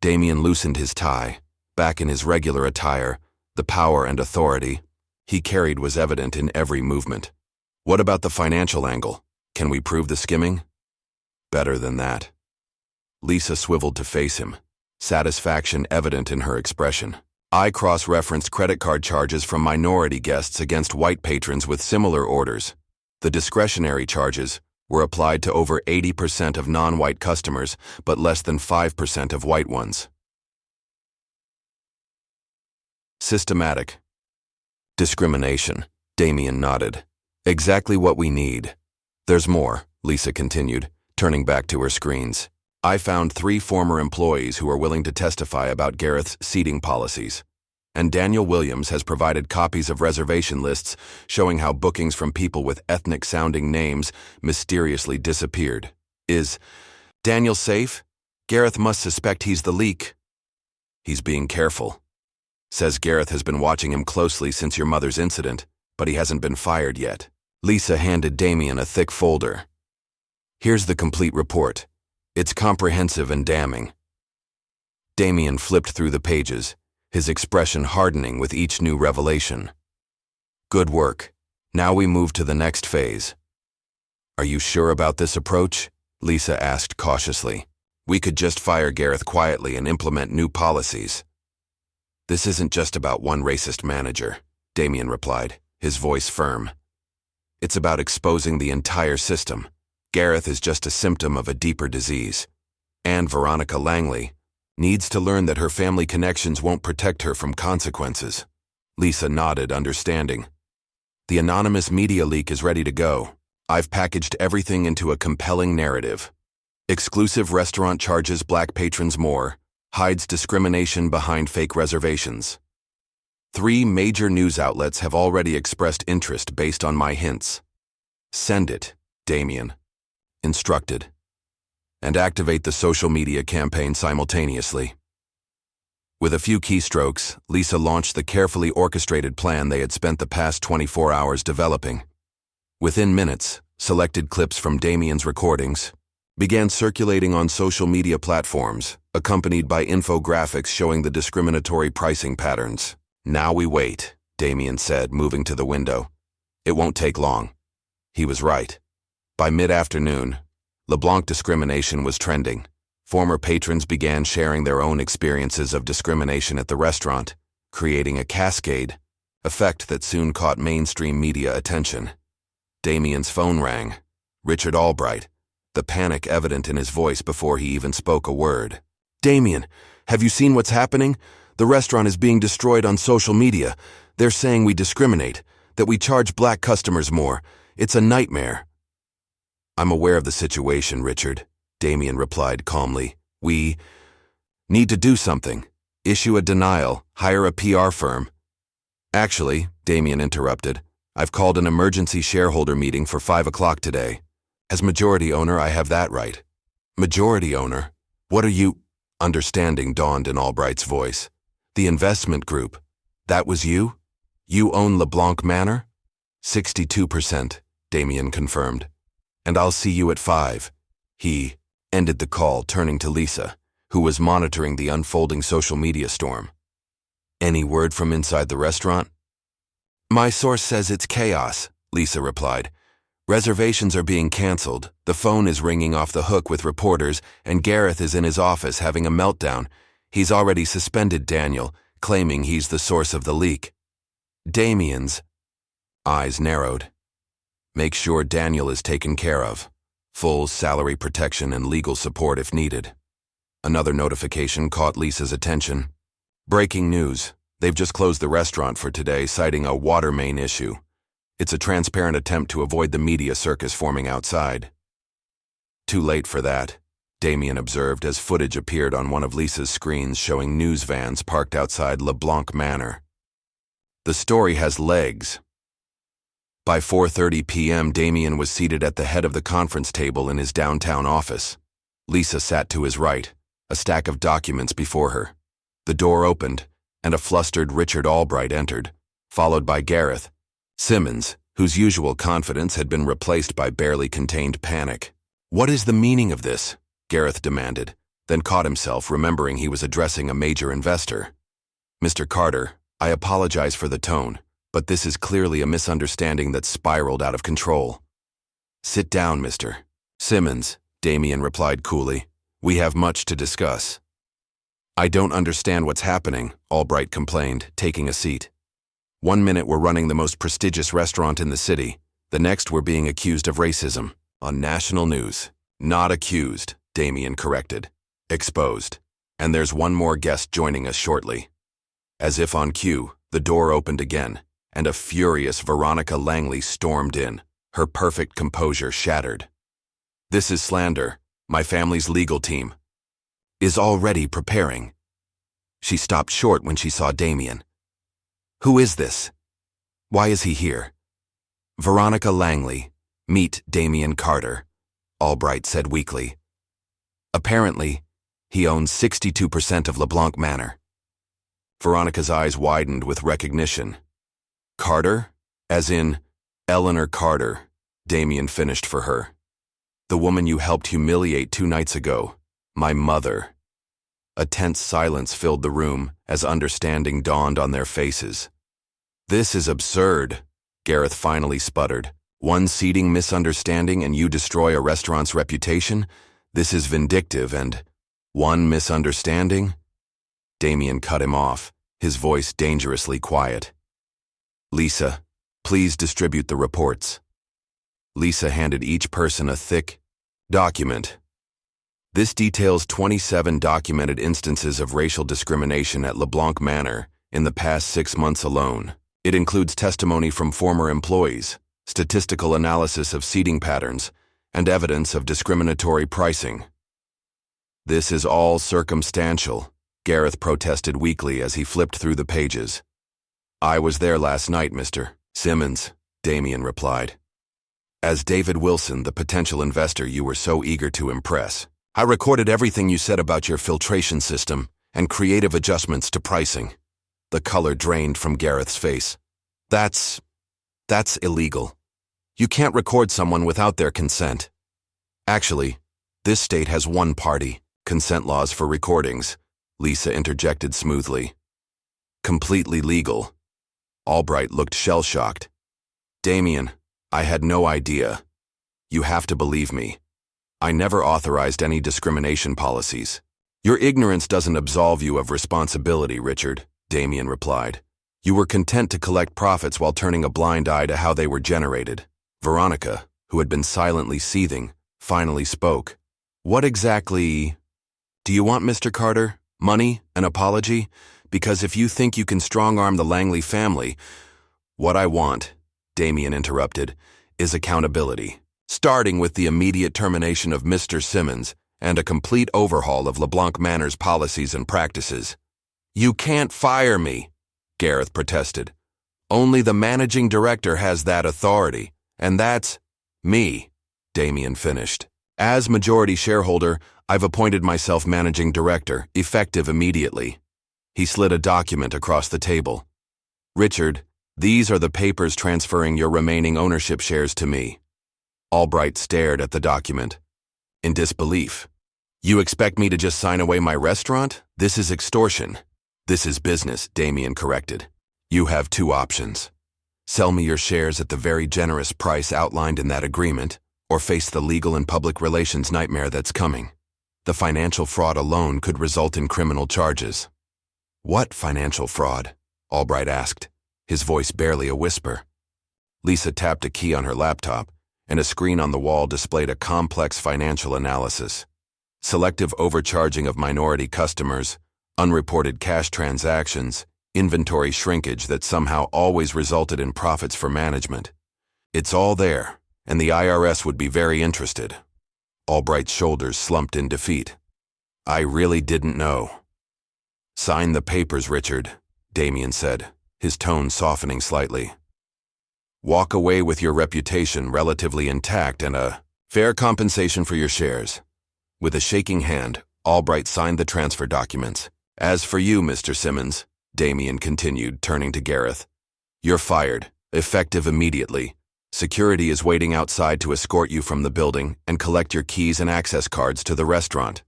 S1: Damien loosened his tie. Back in his regular attire, the power and authority he carried was evident in every movement. "What about the financial angle? Can we prove the skimming?" "Better than that." Lisa swiveled to face him, satisfaction evident in her expression. "I cross-referenced credit card charges from minority guests against white patrons with similar orders. The discretionary charges were applied to over 80% of non-white customers, but less than 5% of white ones." "Systematic discrimination," Damien nodded. "Exactly what we need." "There's more," Lisa continued, turning back to her screens. "I found 3 former employees who are willing to testify about Gareth's seating policies. And Daniel Williams has provided copies of reservation lists showing how bookings from people with ethnic-sounding names mysteriously disappeared. Is Daniel safe? Gareth must suspect he's the leak." "He's being careful. Says Gareth has been watching him closely since your mother's incident, but he hasn't been fired yet." Lisa handed Damien a thick folder. "Here's the complete report. It's comprehensive and damning." Damien flipped through the pages, his expression hardening with each new revelation. "Good work. Now we move to the next phase." "Are you sure about this approach?" Lisa asked cautiously. "We could just fire Gareth quietly and implement new policies." "This isn't just about one racist manager," Damien replied, his voice firm. "It's about exposing the entire system. Gareth is just a symptom of a deeper disease. And Veronica Langley needs to learn that her family connections won't protect her from consequences." Lisa nodded, understanding. "The anonymous media leak is ready to go. I've packaged everything into a compelling narrative. Exclusive restaurant charges black patrons more, hides discrimination behind fake reservations. 3 major news outlets have already expressed interest based on my hints. Send it," Damien instructed. "And activate the social media campaign simultaneously." With a few keystrokes, Lisa launched the carefully orchestrated plan they had spent the past 24 hours developing. Within minutes, selected clips from Damien's recordings began circulating on social media platforms, accompanied by infographics showing the discriminatory pricing patterns. "Now we wait," Damien said, moving to the window. "It won't take long." He was right. By mid-afternoon, LeBlanc discrimination was trending. Former patrons began sharing their own experiences of discrimination at the restaurant, creating a cascade effect that soon caught mainstream media attention. Damien's phone rang. Richard Albright, the panic evident in his voice before he even spoke a word. "Damien, have you seen what's happening? The restaurant is being destroyed on social media. They're saying we discriminate, that we charge black customers more. It's a nightmare." "I'm aware of the situation, Richard," Damien replied calmly. "We need to do something. Issue a denial, hire a PR firm." "Actually," Damien interrupted, "I've called an emergency shareholder meeting for 5 o'clock today. As majority owner, I have that right." "Majority owner? What are you—" Understanding dawned in Albright's voice. "The investment group. That was you? You own Blanc Manor?" 62%, Damien confirmed. "And I'll see you at 5. He ended the call, turning to Lisa, who was monitoring the unfolding social media storm. "Any word from inside the restaurant?" "My source says it's chaos," Lisa replied. "Reservations are being canceled, the phone is ringing off the hook with reporters, and Gareth is in his office having a meltdown. He's already suspended Daniel, claiming he's the source of the leak." Damien's eyes narrowed. "Make sure Daniel is taken care of. Full salary protection and legal support if needed." Another notification caught Lisa's attention. "Breaking news. They've just closed the restaurant for today, citing a water main issue. It's a transparent attempt to avoid the media circus forming outside." "Too late for that," Damien observed as footage appeared on one of Lisa's screens showing news vans parked outside Blanc Manor. "The story has legs." By 4:30 p.m., Damien was seated at the head of the conference table in his downtown office. Lisa sat to his right, a stack of documents before her. The door opened, and a flustered Richard Albright entered, followed by Gareth Simmons, whose usual confidence had been replaced by barely contained panic. "What is the meaning of this?" Gareth demanded, then caught himself remembering he was addressing a major investor. "Mr. Carter, I apologize for the tone, but this is clearly a misunderstanding that spiraled out of control." "Sit down, Mr. Simmons," Damien replied coolly. "We have much to discuss." "I don't understand what's happening," Albright complained, taking a seat. "One minute we're running the most prestigious restaurant in the city, the next we're being accused of racism. On national news." "Not accused," Damien corrected. "Exposed. And there's one more guest joining us shortly." As if on cue, the door opened again, and a furious Veronica Langley stormed in, her perfect composure shattered. "This is slander. My family's legal team is already preparing." She stopped short when she saw Damien. "Who is this? Why is he here?" "Veronica Langley. Meet Damien Carter," Albright said weakly. "Apparently, he owns 62% of Blanc Manor." Veronica's eyes widened with recognition. "Carter? As in Eleanor Carter," Damien finished for her. "The woman you helped humiliate 2 nights ago. My mother." A tense silence filled the room as understanding dawned on their faces. "This is absurd," Gareth finally sputtered. "One seating misunderstanding and you destroy a restaurant's reputation? This is vindictive and one misunderstanding?" Damien cut him off, his voice dangerously quiet. "Lisa, please distribute the reports." Lisa handed each person a thick document. "This details 27 documented instances of racial discrimination at Blanc Manor in the past 6 months alone. It includes testimony from former employees, statistical analysis of seating patterns, and evidence of discriminatory pricing." "This is all circumstantial," Gareth protested weakly as he flipped through the pages. "I was there last night, Mr. Simmons," Damien replied. "As David Wilson, the potential investor you were so eager to impress. I recorded everything you said about your filtration system and creative adjustments to pricing." The color drained from Gareth's face. That's illegal. You can't record someone without their consent." "Actually, this state has one party, consent laws for recordings," Lisa interjected smoothly. "Completely legal." Albright looked shell-shocked. "Damien, I had no idea. You have to believe me. I never authorized any discrimination policies." "Your ignorance doesn't absolve you of responsibility, Richard," Damien replied. "You were content to collect profits while turning a blind eye to how they were generated." Veronica, who had been silently seething, finally spoke. "What exactly do you want, Mr. Carter? Money? An apology? Because if you think you can strong-arm the Langley family—" "What I want," Damien interrupted, "is accountability, starting with the immediate termination of Mr. Simmons and a complete overhaul of Blanc Manor's policies and practices." "You can't fire me," Gareth protested. "Only the managing director has that authority, and that's me," Damien finished. "As majority shareholder, I've appointed myself managing director, effective immediately." He slid a document across the table. "Richard, these are the papers transferring your remaining ownership shares to me." Albright stared at the document in disbelief. "You expect me to just sign away my restaurant? This is extortion." "This is business," Damien corrected. "You have 2 options. Sell me your shares at the very generous price outlined in that agreement, or face the legal and public relations nightmare that's coming. The financial fraud alone could result in criminal charges." "What financial fraud?" Albright asked, his voice barely a whisper. Lisa tapped a key on her laptop, and a screen on the wall displayed a complex financial analysis. Selective overcharging of minority customers, unreported cash transactions, inventory shrinkage that somehow always resulted in profits for management. It's all there, and the IRS would be very interested. Albright's shoulders slumped in defeat. "I really didn't know." "Sign the papers, Richard," Damien said, his tone softening slightly. Walk away with your reputation relatively intact and a fair compensation for your shares. With a shaking hand, Albright signed the transfer documents. As for you, Mr. Simmons, Damien continued, turning to Gareth, you're fired, effective immediately. Security is waiting outside to escort you from the building and collect your keys and access cards to the restaurant.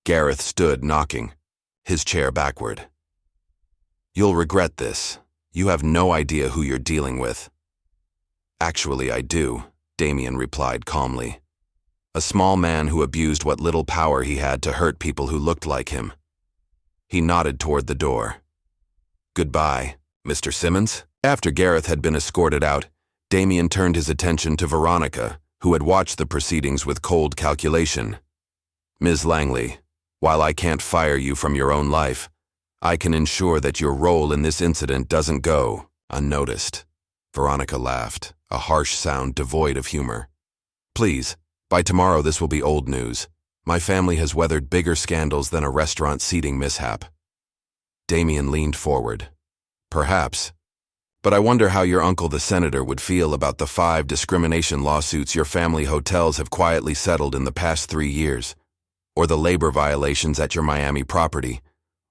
S1: Gareth stood, knocking his chair backward. You'll regret this. You have no idea who you're dealing with. Actually, I do, Damien replied calmly. A small man who abused what little power he had to hurt people who looked like him. He nodded toward the door. Goodbye, Mr. Simmons. After Gareth had been escorted out, Damien turned his attention to Veronica, who had watched the proceedings with cold calculation. Ms. Langley, while I can't fire you from your own life, I can ensure that your role in this incident doesn't go unnoticed. Veronica laughed, a harsh sound devoid of humor. Please, by tomorrow this will be old news. My family has weathered bigger scandals than a restaurant seating mishap. Damien leaned forward. Perhaps. But I wonder how your uncle the senator would feel about the 5 discrimination lawsuits your family hotels have quietly settled in the past 3 years, or the labor violations at your Miami property.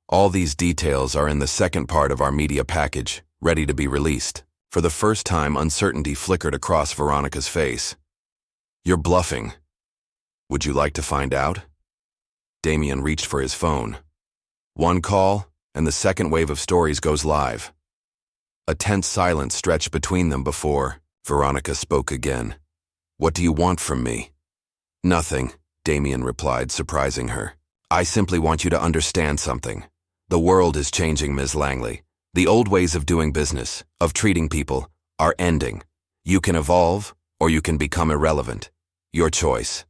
S1: All these details are in the second part of our media package, ready to be released. For the first time, uncertainty flickered across Veronica's face. You're bluffing. Would you like to find out? Damien reached for his phone. One call, and the second wave of stories goes live. A tense silence stretched between them before Veronica spoke again. What do you want from me? Nothing, Damien replied, surprising her. I simply want you to understand something. The world is changing, Ms. Langley. The old ways of doing business, of treating people, are ending. You can evolve, or you can become irrelevant. Your choice.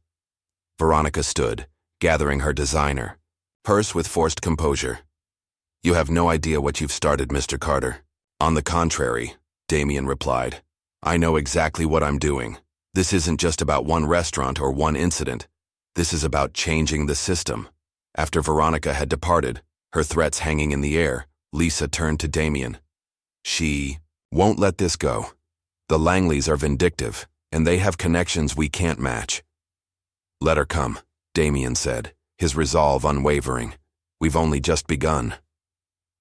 S1: Veronica stood, gathering her designer purse with forced composure. You have no idea what you've started, Mr. Carter. On the contrary, Damien replied. I know exactly what I'm doing. This isn't just about one restaurant or one incident. This is about changing the system. After Veronica had departed, her threats hanging in the air, Lisa turned to Damien. She won't let this go. The Langleys are vindictive, and they have connections we can't match. Let her come, Damien said, his resolve unwavering. We've only just begun.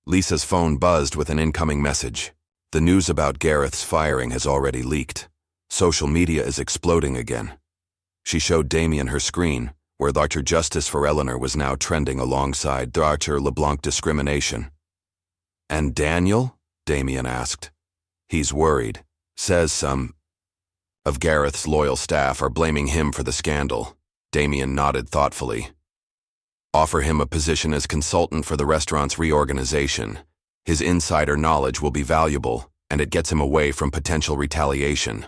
S1: Lisa's phone buzzed with an incoming message. The news about Gareth's firing has already leaked. Social media is exploding again. She showed Damien her screen, where Dr. Justice for Eleanor was now trending alongside Dr. LeBlanc discrimination. And Daniel? Damien asked. He's worried. Says some of Gareth's loyal staff are blaming him for the scandal. Damien nodded thoughtfully. Offer him a position as consultant for the restaurant's reorganization. His insider knowledge will be valuable, and it gets him away from potential retaliation.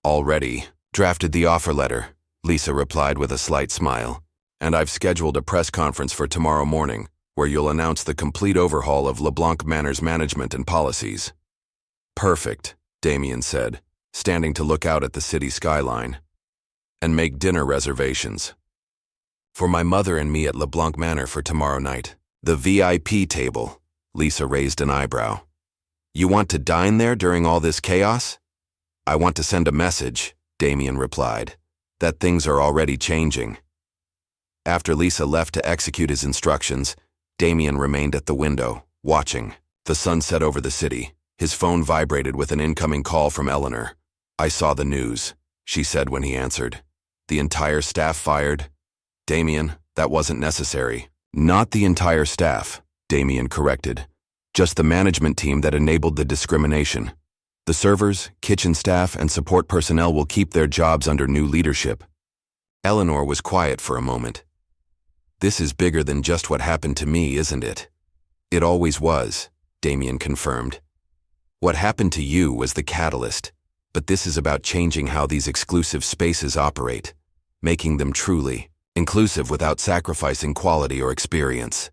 S1: Already drafted the offer letter, Lisa replied with a slight smile. And I've scheduled a press conference for tomorrow morning, where you'll announce the complete overhaul of Blanc Manor's management and policies. Perfect, Damien said, standing to look out at the city skyline. And make dinner reservations. For my mother and me at Blanc Manor for tomorrow night. The VIP table. Lisa raised an eyebrow. You want to dine there during all this chaos? I want to send a message, Damien replied, that things are already changing. After Lisa left to execute his instructions, Damien remained at the window, watching. The sun set over the city. His phone vibrated with an incoming call from Eleanor. I saw the news, she said when he answered. The entire staff fired? Damien, that wasn't necessary. Not the entire staff, Damien corrected. Just the management team that enabled the discrimination. The servers, kitchen staff, and support personnel will keep their jobs under new leadership. Eleanor was quiet for a moment. This is bigger than just what happened to me, isn't it? It always was, Damien confirmed. What happened to you was the catalyst, but this is about changing how these exclusive spaces operate, making them truly inclusive without sacrificing quality or experience.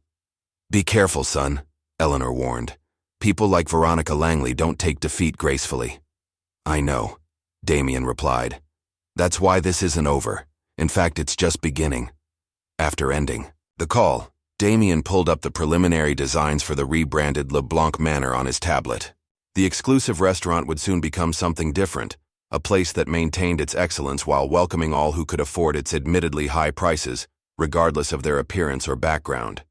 S1: Be careful, son, Eleanor warned. People like Veronica Langley don't take defeat gracefully. I know, Damien replied. That's why this isn't over. In fact, it's just beginning. After ending the call, Damien pulled up the preliminary designs for the rebranded Blanc Manor on his tablet. The exclusive restaurant would soon become something different, a place that maintained its excellence while welcoming all who could afford its admittedly high prices, regardless of their appearance or background.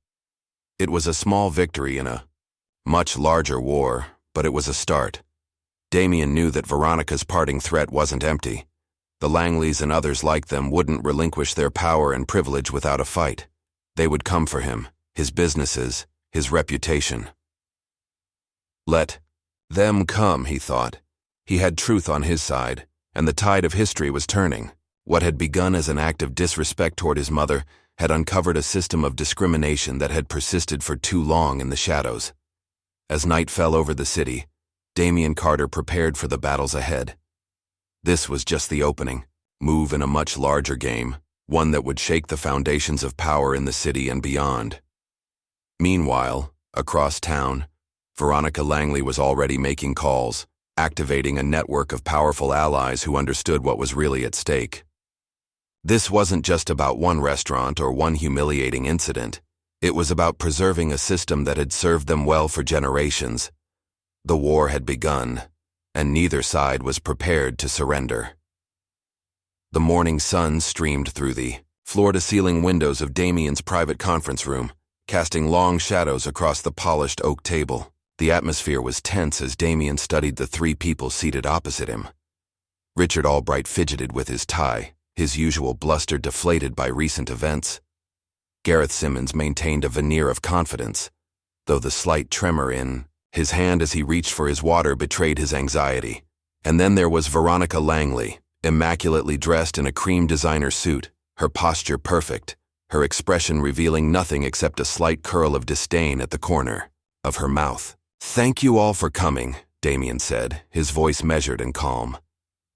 S1: It was a small victory in a much larger war, but it was a start. Damien knew that Veronica's parting threat wasn't empty. The Langleys and others like them wouldn't relinquish their power and privilege without a fight. They would come for him, his businesses, his reputation. Let them come, he thought. He had truth on his side, and the tide of history was turning. What had begun as an act of disrespect toward his mother had uncovered a system of discrimination that had persisted for too long in the shadows. As night fell over the city, Damien Carter prepared for the battles ahead. This was just the opening, move in a much larger game, one that would shake the foundations of power in the city and beyond. Meanwhile, across town, Veronica Langley was already making calls, activating a network of powerful allies who understood what was really at stake. This wasn't just about one restaurant or one humiliating incident. It was about preserving a system that had served them well for generations. The war had begun, and neither side was prepared to surrender. The morning sun streamed through the floor-to-ceiling windows of Damien's private conference room, casting long shadows across the polished oak table. The atmosphere was tense as Damien studied the three people seated opposite him. Richard Albright fidgeted with his tie, his usual bluster deflated by recent events. Gareth Simmons maintained a veneer of confidence, though the slight tremor in his hand as he reached for his water betrayed his anxiety. And then there was Veronica Langley, immaculately dressed in a cream designer suit, her posture perfect, her expression revealing nothing except a slight curl of disdain at the corner of her mouth. "Thank you all for coming," Damien said, his voice measured and calm.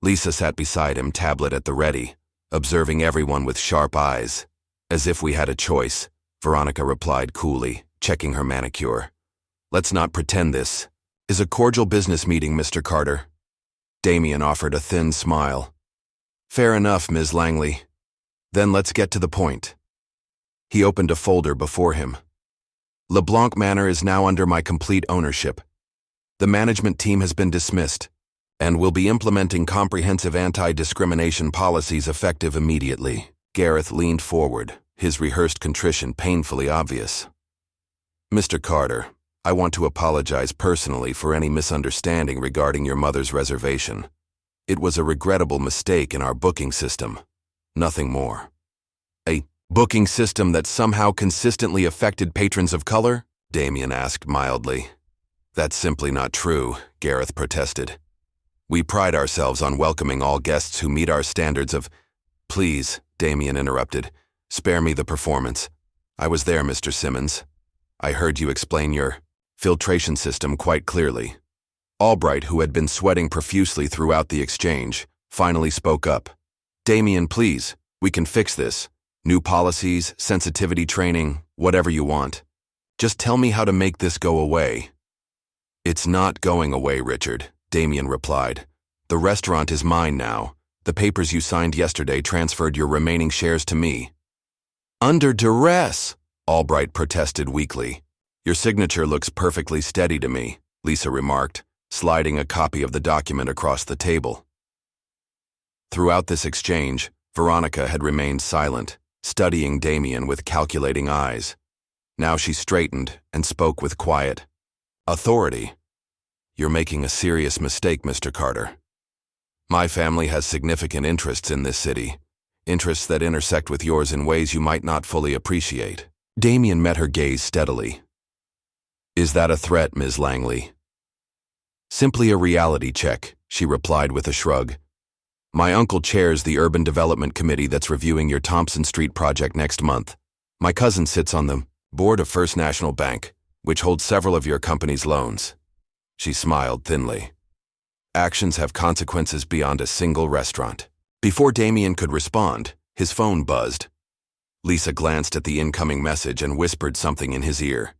S1: Lisa sat beside him, tablet at the ready, observing everyone with sharp eyes. "As if we had a choice," Veronica replied coolly, checking her manicure. "Let's not pretend this is a cordial business meeting, Mr. Carter." Damien offered a thin smile. "Fair enough, Ms. Langley. Then let's get to the point." He opened a folder before him. "Blanc Manor is now under my complete ownership. The management team has been dismissed, and will be implementing comprehensive anti-discrimination policies effective immediately." Gareth leaned forward, his rehearsed contrition painfully obvious. "Mr. Carter, I want to apologize personally for any misunderstanding regarding your mother's reservation. It was a regrettable mistake in our booking system. Nothing more." "A booking system that somehow consistently affected patrons of color?" Damien asked mildly. "That's simply not true," Gareth protested. "We pride ourselves on welcoming all guests who meet our standards of—" "Please," Damien interrupted, "spare me the performance. I was there, Mr. Simmons. I heard you explain your filtration system quite clearly." Albright, who had been sweating profusely throughout the exchange, finally spoke up. "Damien, please, we can fix this. New policies, sensitivity training, whatever you want. Just tell me how to make this go away." "It's not going away, Richard," Damien replied. "The restaurant is mine now. The papers you signed yesterday transferred your remaining shares to me." "Under duress," Albright protested weakly. "Your signature looks perfectly steady to me," Lisa remarked, sliding a copy of the document across the table. Throughout this exchange, Veronica had remained silent, studying Damien with calculating eyes. Now she straightened and spoke with quiet authority. "You're making a serious mistake, Mr. Carter. My family has significant interests in this city, interests that intersect with yours in ways you might not fully appreciate." Damien met her gaze steadily. "Is that a threat, Ms. Langley?" "Simply a reality check," she replied with a shrug. "My uncle chairs the Urban Development Committee that's reviewing your Thompson Street project next month. My cousin sits on the board of First National Bank, which holds several of your company's loans." She smiled thinly. "Actions have consequences beyond a single restaurant." Before Damien could respond, his phone buzzed. Lisa glanced at the incoming message and whispered something in his ear.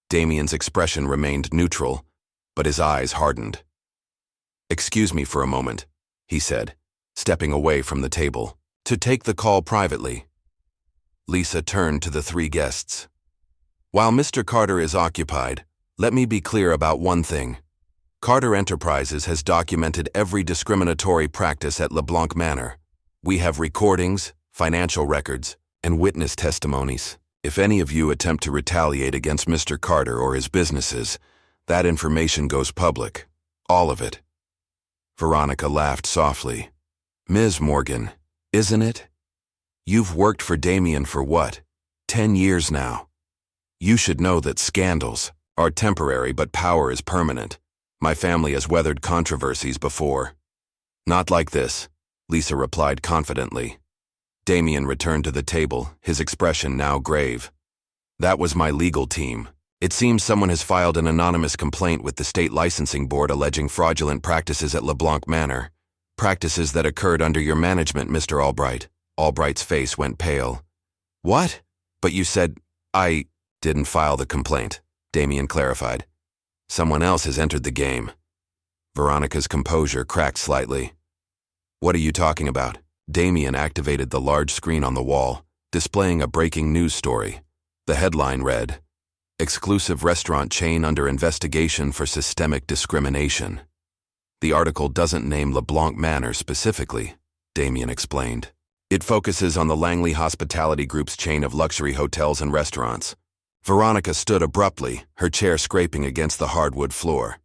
S1: Damien's expression remained neutral, but his eyes hardened. "Excuse me for a moment," he said, stepping away from the table, "to take the call privately." Lisa turned to the three guests. "While Mr. Carter is occupied, let me be clear about one thing. Carter Enterprises has documented every discriminatory practice at Blanc Manor. We have recordings, financial records, and witness testimonies. If any of you attempt to retaliate against Mr. Carter or his businesses, that information goes public. All of it." Veronica laughed softly. "Ms. Morgan, isn't it? You've worked for Damien for what, 10 years now? You should know that scandals are temporary, but power is permanent. My family has weathered controversies before." "Not like this," Lisa replied confidently. Damien returned to the table, his expression now grave. "That was my legal team. It seems someone has filed an anonymous complaint with the state licensing board alleging fraudulent practices at Blanc Manor. Practices that occurred under your management, Mr. Albright." Albright's face went pale. "What? But you said—" "I didn't file the complaint," Damien clarified. "Someone else has entered the game." Veronica's composure cracked slightly. "What are you talking about?" Damien activated the large screen on the wall, displaying a breaking news story. The headline read, "Exclusive restaurant chain under investigation for systemic discrimination." The article doesn't name Blanc Manor specifically, Damien explained. It focuses on the Langley Hospitality Group's chain of luxury hotels and restaurants. Veronica stood abruptly, her chair scraping against the hardwood floor.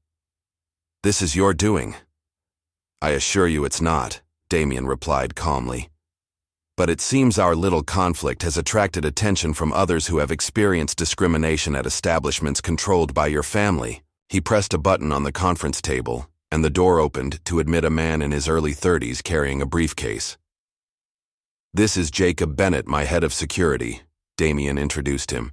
S1: "This is your doing." "I assure you it's not," Damien replied calmly. "But it seems our little conflict has attracted attention from others who have experienced discrimination at establishments controlled by your family." He pressed a button on the conference table, and the door opened to admit a man in his early 30s carrying a briefcase. "This is Jacob Bennett, my head of security," Damien introduced him.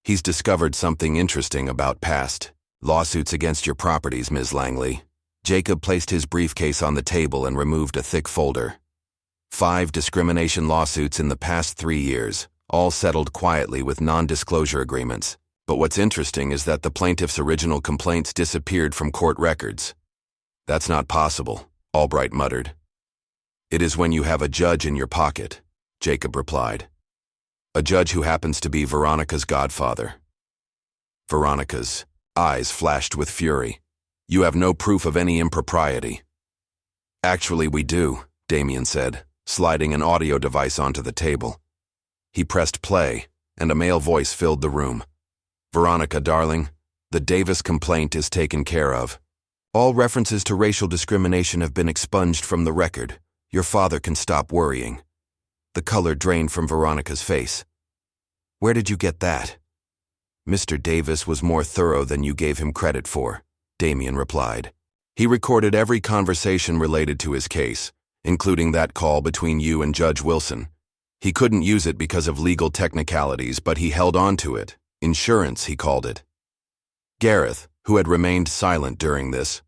S1: "He's discovered something interesting about past lawsuits against your properties, Ms. Langley." Jacob placed his briefcase on the table and removed a thick folder. 5 discrimination lawsuits in the past 3 years, all settled quietly with non-disclosure agreements. But what's interesting is that the plaintiff's original complaints disappeared from court records. "That's not possible," Albright muttered. "It is when you have a judge in your pocket," Jacob replied. "A judge who happens to be Veronica's godfather." Veronica's eyes flashed with fury. "You have no proof of any impropriety." "Actually, we do," Damien said, sliding an audio device onto the table. He pressed play, and a male voice filled the room. "Veronica, darling, the Davis complaint is taken care of. All references to racial discrimination have been expunged from the record. Your father can stop worrying." The color drained from Veronica's face. "Where did you get that?" "Mr. Davis was more thorough than you gave him credit for," Damien replied. "He recorded every conversation related to his case, including that call between you and Judge Wilson. He couldn't use it because of legal technicalities, but he held on to it. Insurance, he called it." Gareth, who had remained silent during this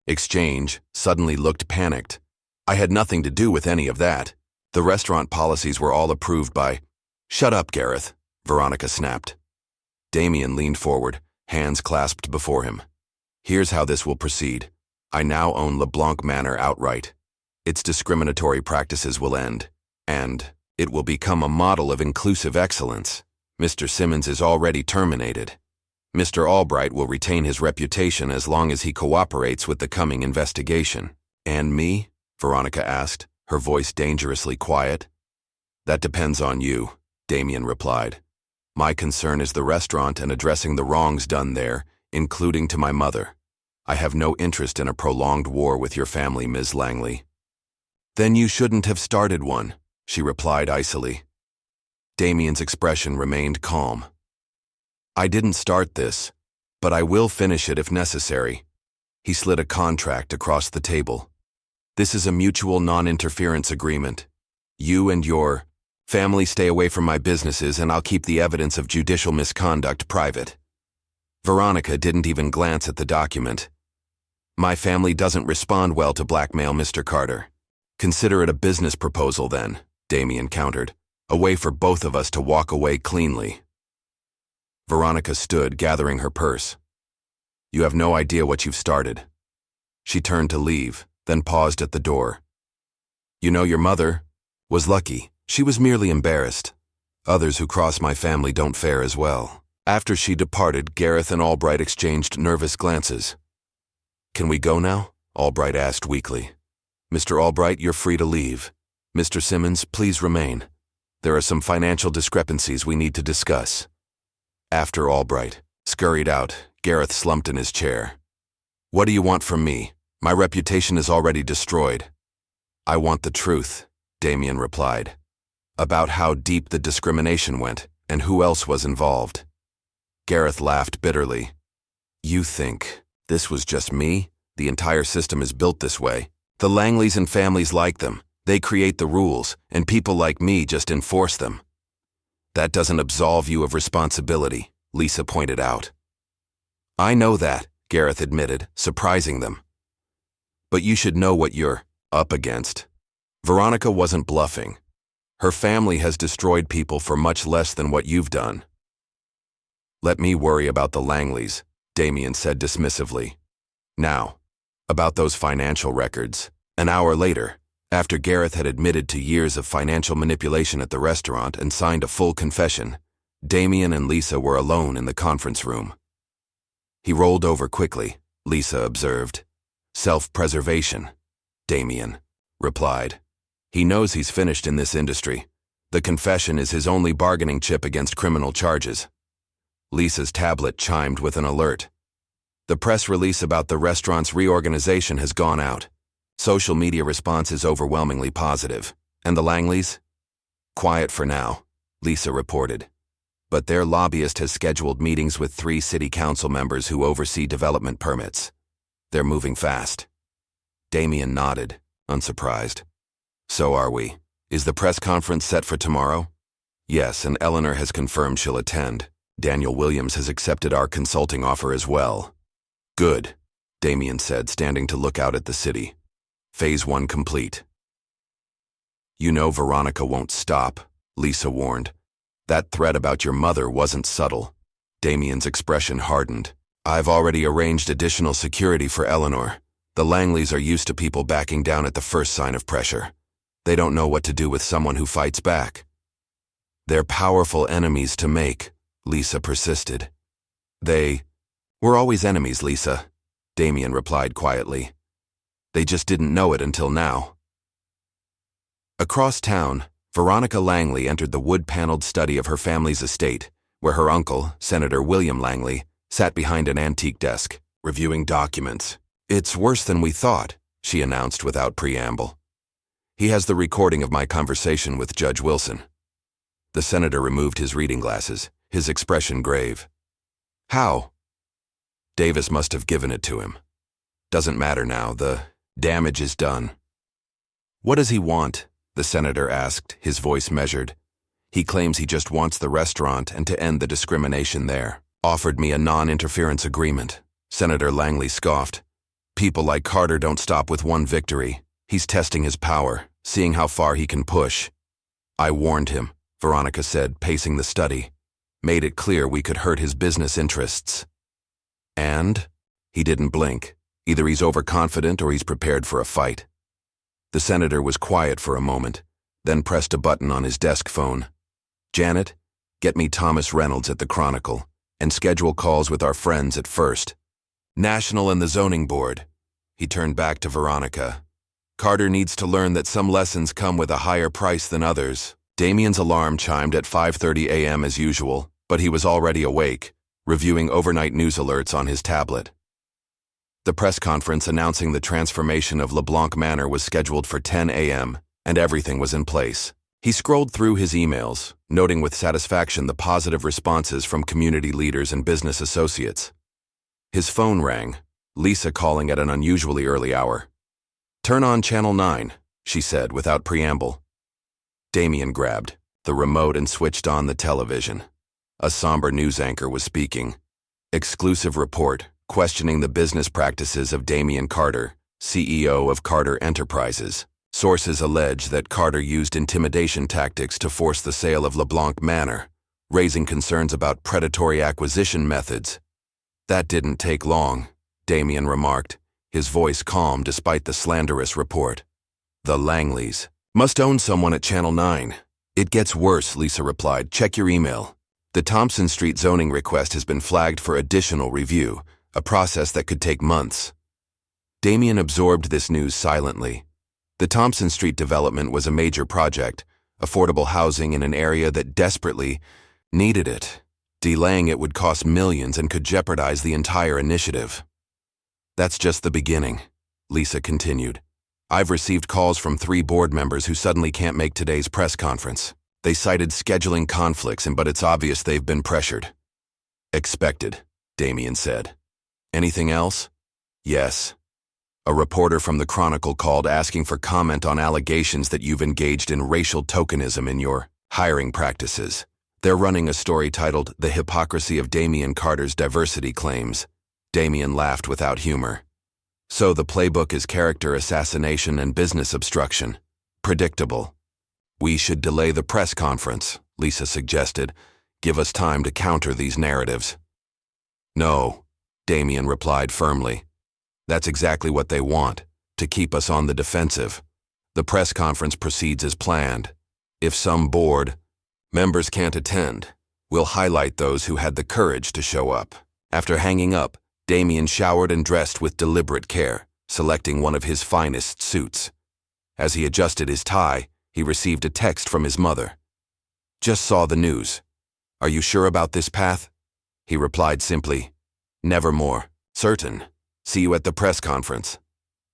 S1: exchange, suddenly looked panicked. "I had nothing to do with any of that. The restaurant policies were all approved by—" "Shut up, Gareth," Veronica snapped. Damien leaned forward, hands clasped before him. "Here's how this will proceed. I now own Blanc Manor outright. Its discriminatory practices will end, and it will become a model of inclusive excellence. Mr. Simmons is already terminated. Mr. Albright will retain his reputation as long as he cooperates with the coming investigation." "And me?" Veronica asked, her voice dangerously quiet. "That depends on you," Damien replied. "My concern is the restaurant and addressing the wrongs done there, including to my mother. I have no interest in a prolonged war with your family, Ms. Langley." "Then you shouldn't have started one," she replied icily. Damien's expression remained calm. "I didn't start this, but I will finish it if necessary." He slid a contract across the table. "This is a mutual non-interference agreement. You and your family stay away from my businesses, and I'll keep the evidence of judicial misconduct private." Veronica didn't even glance at the document. "My family doesn't respond well to blackmail, Mr. Carter." "Consider it a business proposal then," Damien countered. "A way for both of us to walk away cleanly." Veronica stood, gathering her purse. "You have no idea what you've started." She turned to leave, then paused at the door. "You know, your mother was lucky. She was merely embarrassed. Others who cross my family don't fare as well." After she departed, Gareth and Albright exchanged nervous glances. Can we go now? Albright asked weakly. Mr. Albright, you're free to leave. Mr. Simmons, please remain. There are some financial discrepancies we need to discuss. After Albright scurried out, Gareth slumped in his chair. What do you want from me? My reputation is already destroyed. I want the truth, Damien replied. About how deep the discrimination went and who else was involved. Gareth laughed bitterly. You think this was just me? The entire system is built this way. The Langleys and families like them. They create the rules, and people like me just enforce them. That doesn't absolve you of responsibility, Lisa pointed out. I know that, Gareth admitted, surprising them. But you should know what you're up against. Veronica wasn't bluffing. Her family has destroyed people for much less than what you've done. Let me worry about the Langleys, Damien said dismissively. Now, about those financial records. An hour later, after Gareth had admitted to years of financial manipulation at the restaurant and signed a full confession, Damien and Lisa were alone in the conference room. He rolled over quickly, Lisa observed. Self-preservation, Damien replied. He knows he's finished in this industry. The confession is his only bargaining chip against criminal charges. Lisa's tablet chimed with an alert. The press release about the restaurant's reorganization has gone out. Social media response is overwhelmingly positive. And the Langleys? Quiet for now, Lisa reported. But their lobbyist has scheduled meetings with 3 city council members who oversee development permits. They're moving fast. Damien nodded, unsurprised. So are we. Is the press conference set for tomorrow? Yes, and Eleanor has confirmed she'll attend. Daniel Williams has accepted our consulting offer as well. Good, Damien said, standing to look out at the city. Phase 1 complete. You know Veronica won't stop, Lisa warned. That threat about your mother wasn't subtle. Damien's expression hardened. I've already arranged additional security for Eleanor. The Langleys are used to people backing down at the first sign of pressure. They don't know what to do with someone who fights back. They're powerful enemies to make, Lisa persisted. We're always enemies, Lisa, Damien replied quietly. They just didn't know it until now. Across town, Veronica Langley entered the wood-paneled study of her family's estate, where her uncle, Senator William Langley, sat behind an antique desk, reviewing documents. It's worse than we thought, she announced without preamble. He has the recording of my conversation with Judge Wilson. The senator removed his reading glasses, his expression grave. How? Davis must have given it to him. Doesn't matter now, the damage is done. What does he want? The senator asked, his voice measured. He claims he just wants the restaurant and to end the discrimination there. Offered me a non-interference agreement. Senator Langley scoffed. People like Carter don't stop with one victory. He's testing his power, seeing how far he can push. I warned him, Veronica said, pacing the study. Made it clear we could hurt his business interests. And? He didn't blink. Either he's overconfident or he's prepared for a fight. The senator was quiet for a moment, then pressed a button on his desk phone. Janet, get me Thomas Reynolds at the Chronicle, and schedule calls with our friends at First. National and the Zoning Board. He turned back to Veronica. Carter needs to learn that some lessons come with a higher price than others. Damien's alarm chimed at 5:30 a.m. as usual, but he was already awake, reviewing overnight news alerts on his tablet. The press conference announcing the transformation of Blanc Manor was scheduled for 10 a.m., and everything was in place. He scrolled through his emails, noting with satisfaction the positive responses from community leaders and business associates. His phone rang, Lisa calling at an unusually early hour. Turn on Channel 9, she said without preamble. Damien grabbed the remote and switched on the television. A somber news anchor was speaking. Exclusive report questioning the business practices of Damien Carter, CEO of Carter Enterprises. Sources allege that Carter used intimidation tactics to force the sale of Blanc Manor, raising concerns about predatory acquisition methods. That didn't take long, Damien remarked, his voice calm despite the slanderous report. The Langleys must own someone at Channel 9. It gets worse, Lisa replied. Check your email. The Thompson Street zoning request has been flagged for additional review, a process that could take months. Damien absorbed this news silently. The Thompson Street development was a major project, affordable housing in an area that desperately needed it. Delaying it would cost millions and could jeopardize the entire initiative. That's just the beginning, Lisa continued. I've received calls from 3 board members who suddenly can't make today's press conference. They cited scheduling conflicts, but it's obvious they've been pressured. Expected, Damien said. Anything else? Yes. A reporter from the Chronicle called asking for comment on allegations that you've engaged in racial tokenism in your hiring practices. They're running a story titled The Hypocrisy of Damien Carter's Diversity Claims. Damien laughed without humor. So the playbook is character assassination and business obstruction. Predictable. We should delay the press conference, Lisa suggested. Give us time to counter these narratives. No, Damien replied firmly. That's exactly what they want, to keep us on the defensive. The press conference proceeds as planned. If some board members can't attend, we'll highlight those who had the courage to show up. After hanging up, Damien showered and dressed with deliberate care, selecting one of his finest suits. As he adjusted his tie, he received a text from his mother. Just saw the news. Are you sure about this path? He replied simply, nevermore. Certain. See you at the press conference.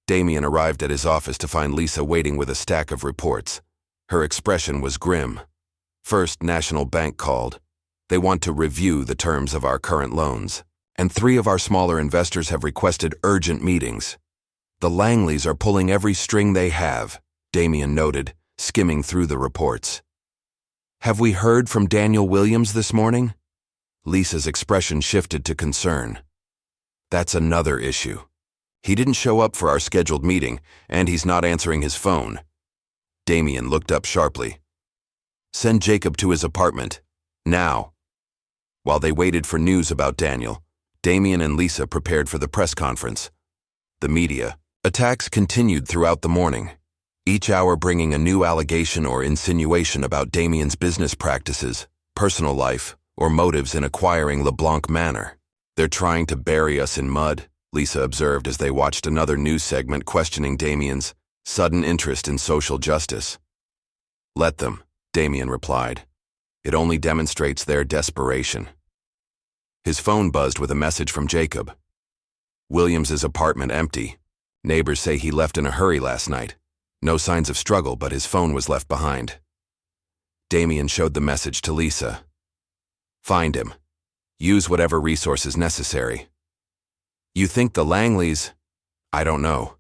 S1: Damien arrived at his office to find Lisa waiting with a stack of reports. Her expression was grim. First National Bank called. They want to review the terms of our current loans. And 3 of our smaller investors have requested urgent meetings. The Langleys are pulling every string they have, Damien noted, skimming through the reports. Have we heard from Daniel Williams this morning? Lisa's expression shifted to concern. That's another issue. He didn't show up for our scheduled meeting, and he's not answering his phone. Damien looked up sharply. Send Jacob to his apartment. Now. While they waited for news about Daniel, Damien and Lisa prepared for the press conference. The media attacks continued throughout the morning, each hour bringing a new allegation or insinuation about Damien's business practices, personal life, or motives in acquiring Blanc Manor. They're trying to bury us in mud, Lisa observed as they watched another news segment questioning Damien's sudden interest in social justice. Let them, Damien replied. It only demonstrates their desperation. His phone buzzed with a message from Jacob. Williams's apartment empty. Neighbors say he left in a hurry last night. No signs of struggle, but his phone was left behind. Damien showed the message to Lisa. Find him. Use whatever resources necessary. You think the Langleys? I don't know.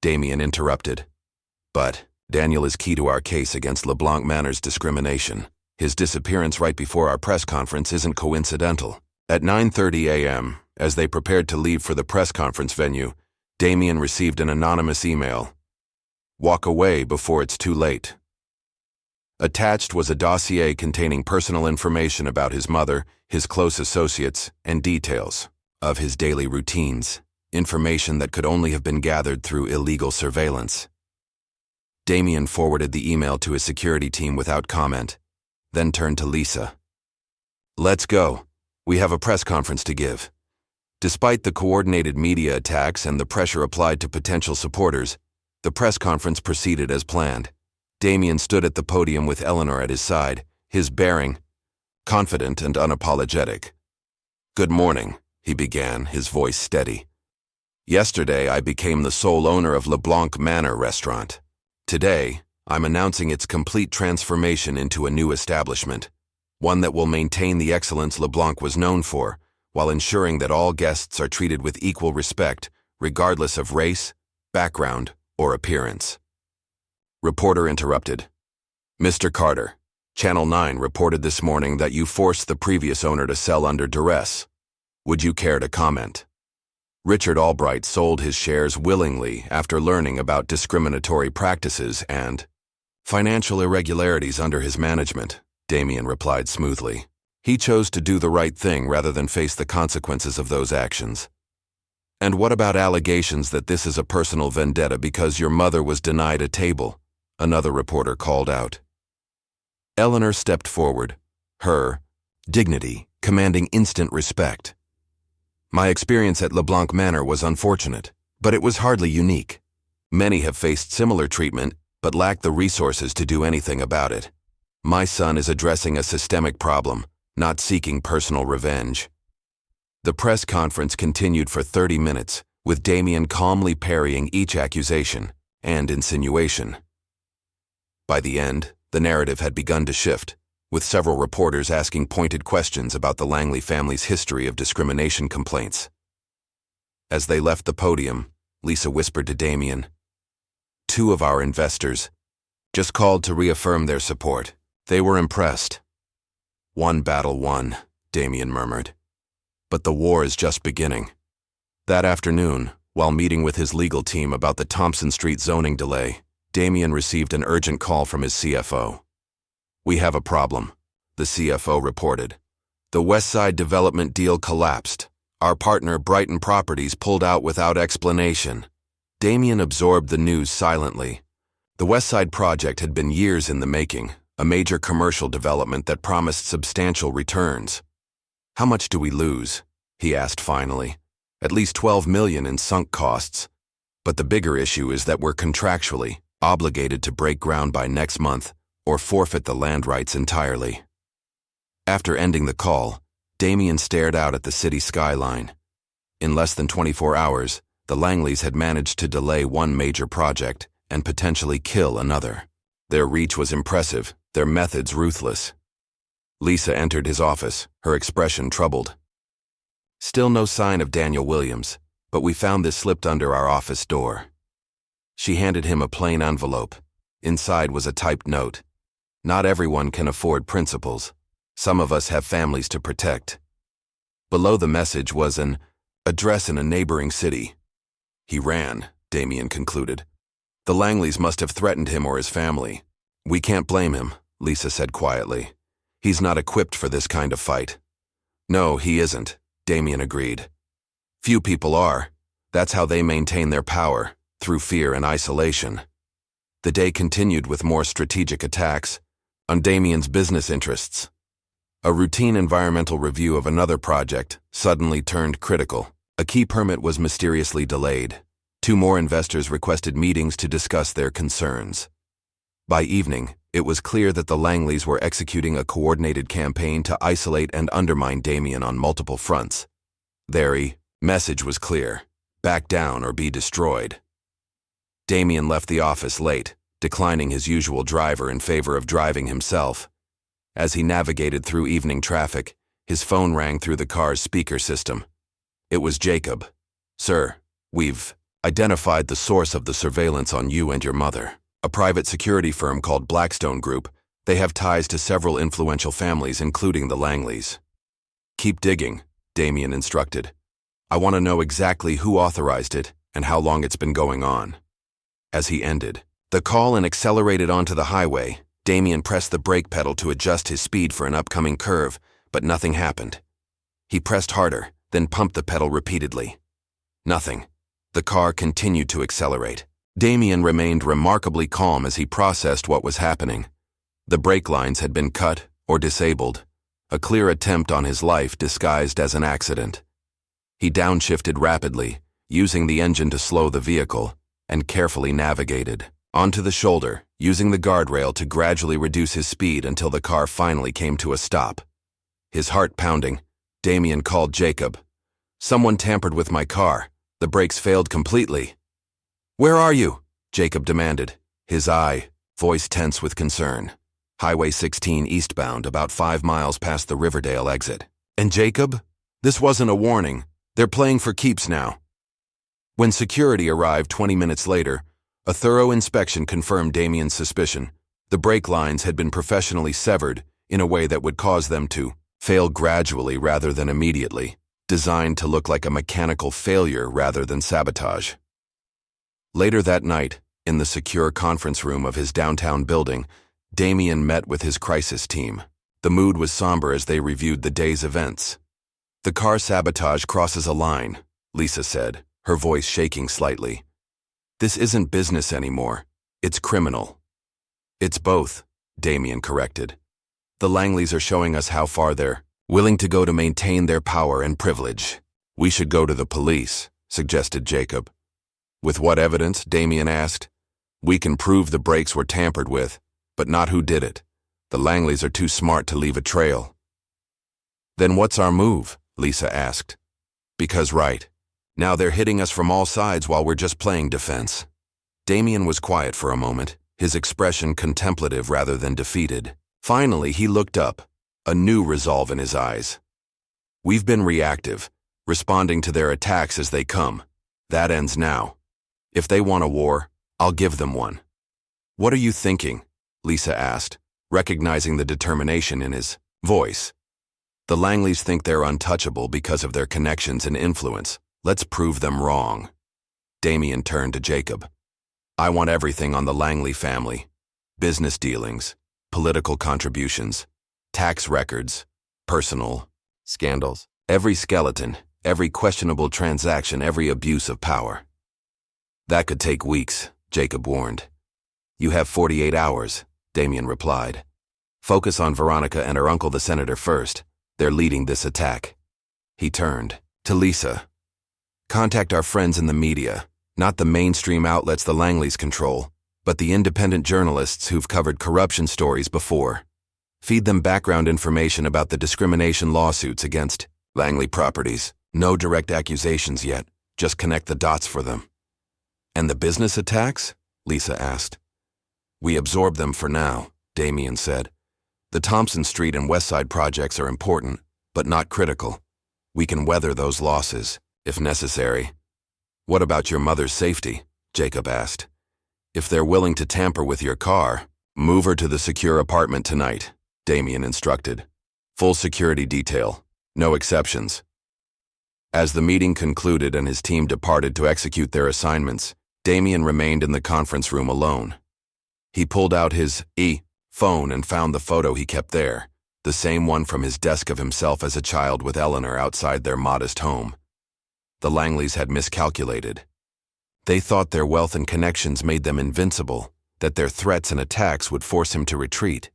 S1: Damien interrupted. But Daniel is key to our case against Blanc Manor's discrimination. His disappearance right before our press conference isn't coincidental. At 9:30 a.m., as they prepared to leave for the press conference venue, Damien received an anonymous email. Walk away before it's too late. Attached was a dossier containing personal information about his mother, his close associates, and details of his daily routines, information that could only have been gathered through illegal surveillance. Damien forwarded the email to his security team without comment, then turned to Lisa. Let's go. We have a press conference to give. Despite the coordinated media attacks and the pressure applied to potential supporters, the press conference proceeded as planned. Damien stood at the podium with Eleanor at his side, his bearing confident and unapologetic. Good morning, he began, his voice steady. Yesterday, I became the sole owner of Blanc Manor restaurant. Today, I'm announcing its complete transformation into a new establishment, one that will maintain the excellence Blanc was known for, while ensuring that all guests are treated with equal respect, regardless of race, background, or appearance. Reporter interrupted. Mr. Carter, Channel 9 reported this morning that you forced the previous owner to sell under duress. Would you care to comment? Richard Albright sold his shares willingly after learning about discriminatory practices and financial irregularities under his management, Damien replied smoothly. He chose to do the right thing rather than face the consequences of those actions. And what about allegations that this is a personal vendetta because your mother was denied a table? Another reporter called out. Eleanor stepped forward, her dignity commanding instant respect. My experience at Blanc Manor was unfortunate, But it was hardly unique. Many have faced similar treatment, but lack the resources to do anything about it. My son is addressing a systemic problem, not seeking personal revenge. The press conference continued for 30 minutes, with Damien calmly parrying each accusation and insinuation. By the end, the narrative had begun to shift, with several reporters asking pointed questions about the Langley family's history of discrimination complaints. As they left the podium, Lisa whispered to Damien, "Two of our investors just called to reaffirm their support. They were impressed." "One battle won," Damien murmured. "But the war is just beginning." That afternoon, while meeting with his legal team about the Thompson Street zoning delay, Damien received an urgent call from his CFO. "We have a problem," the CFO reported. "The West Side development deal collapsed. Our partner, Brighton Properties, pulled out without explanation." Damien absorbed the news silently. The West Side project had been years in the making, a major commercial development that promised substantial returns. "How much do we lose?" he asked finally. "At least $12 million in sunk costs. But the bigger issue is that we're contractually obligated to break ground by next month or forfeit the land rights entirely." After ending the call, Damien stared out at the city skyline. In less than 24 hours, the Langleys had managed to delay one major project and potentially kill another. Their reach was impressive, their methods ruthless. Lisa entered his office, her expression troubled. "Still no sign of Daniel Williams, but we found this slipped under our office door." She handed him a plain envelope. Inside was a typed note. "Not everyone can afford principals. Some of us have families to protect." Below the message was an address in a neighboring city. "He ran," Damien concluded. "The Langleys must have threatened him or his family." "We can't blame him," Lisa said quietly. "He's not equipped for this kind of fight." "No, he isn't," Damien agreed. "Few people are. That's how they maintain their power, through fear and isolation." The day continued with more strategic attacks on Damien's business interests. A routine environmental review of another project suddenly turned critical. A key permit was mysteriously delayed. 2 more investors requested meetings to discuss their concerns. By evening, it was clear that the Langleys were executing a coordinated campaign to isolate and undermine Damien on multiple fronts. Their message was clear: back down or be destroyed. Damien left the office late, declining his usual driver in favor of driving himself. As he navigated through evening traffic, his phone rang through the car's speaker system. It was Jacob. "Sir, we've identified the source of the surveillance on you and your mother. A private security firm called Blackstone Group. They have ties to several influential families, including the Langleys." "Keep digging," Damien instructed. "I want to know exactly who authorized it and how long it's been going on." As he ended the call and accelerated onto the highway, Damien pressed the brake pedal to adjust his speed for an upcoming curve, but nothing happened. He pressed harder, then pumped the pedal repeatedly. Nothing. The car continued to accelerate. Damien remained remarkably calm as he processed what was happening. The brake lines had been cut or disabled, a clear attempt on his life disguised as an accident. He downshifted rapidly, using the engine to slow the vehicle, and carefully navigated onto the shoulder, using the guardrail to gradually reduce his speed until the car finally came to a stop. His heart pounding, Damien called Jacob. "Someone tampered with my car. The brakes failed completely." "Where are you?" Jacob demanded, his voice tense with concern. "Highway 16 eastbound, about 5 miles past the Riverdale exit." "And Jacob? This wasn't a warning. They're playing for keeps now." When security arrived 20 minutes later, a thorough inspection confirmed Damien's suspicion. The brake lines had been professionally severed in a way that would cause them to fail gradually rather than immediately, designed to look like a mechanical failure rather than sabotage. Later that night, in the secure conference room of his downtown building, Damien met with his crisis team. The mood was somber as they reviewed the day's events. "The car sabotage crosses a line," Lisa said, her voice shaking slightly. "This isn't business anymore. It's criminal." "It's both," Damien corrected. "The Langleys are showing us how far they're willing to go to maintain their power and privilege." "We should go to the police," suggested Jacob. With what evidence? Damien asked. We can prove the brakes were tampered with, but not who did it. The Langleys are too smart to leave a trail. Then what's our move? Lisa asked. Because right. Now they're hitting us from all sides while we're just playing defense. Damien was quiet for a moment, his expression contemplative rather than defeated. Finally, he looked up, a new resolve in his eyes. We've been reactive, responding to their attacks as they come. That ends now. If they want a war, I'll give them one. What are you thinking? Lisa asked, recognizing the determination in his voice. The Langleys think they're untouchable because of their connections and influence. Let's prove them wrong. Damien turned to Jacob. I want everything on the Langley family. Business dealings, political contributions, tax records, personal scandals. Every skeleton, every questionable transaction, every abuse of power. That could take weeks, Jacob warned. You have 48 hours, Damien replied. Focus on Veronica and her uncle the senator first. They're leading this attack. He turned to Lisa. Contact our friends in the media, not the mainstream outlets the Langleys control, but the independent journalists who've covered corruption stories before. Feed them background information about the discrimination lawsuits against Langley properties. No direct accusations yet, just connect the dots for them. And the business attacks? Lisa asked. We absorb them for now, Damien said. The Thompson Street and Westside projects are important, but not critical. We can weather those losses, if necessary. What about your mother's safety? Jacob asked. If they're willing to tamper with your car, move her to the secure apartment tonight, Damien instructed. Full security detail, no exceptions. As the meeting concluded and his team departed to execute their assignments, Damien remained in the conference room alone. He pulled out his phone and found the photo he kept there, the same one from his desk of himself as a child with Eleanor outside their modest home. The Langleys had miscalculated. They thought their wealth and connections made them invincible, that their threats and attacks would force him to retreat.